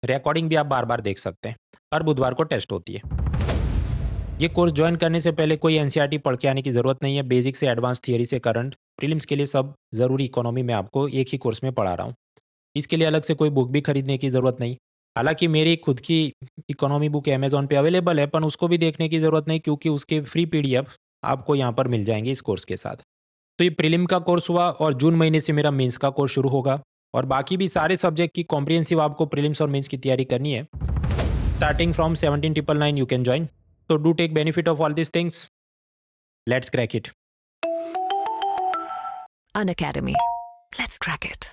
रिकॉर्डिंग भी आप बार बार देख सकते हैं। हर बुधवार को टेस्ट होती है। ये कोर्स ज्वाइन करने से पहले कोई एनसीईआरटी पढ़ के आने की ज़रूरत नहीं है। बेसिक से एडवांस थियरी से करंट प्रीलिम्स के लिए सब ज़रूरी इकोनॉमी में आपको एक ही कोर्स में पढ़ा रहा हूँ। इसके लिए अलग से कोई बुक भी खरीदने की ज़रूरत नहीं। हालांकि मेरी खुद की इकोनॉमी बुक अमेजोन पे अवेलेबल है, पर उसको भी देखने की ज़रूरत नहीं क्योंकि उसके फ्री PDF आपको यहाँ पर मिल जाएंगे इस कोर्स के साथ। तो ये प्रीलिम का कोर्स हुआ, और जून महीने से मेरा मेंस का कोर्स शुरू होगा, और बाकी भी सारे सब्जेक्ट की कॉम्प्रिहेंसिव आपको प्रीलिम्स और मेंस की तैयारी करनी है। Starting from 17,999 you can join. So do take benefit of all these things. Let's crack it. Unacademy. Let's crack it.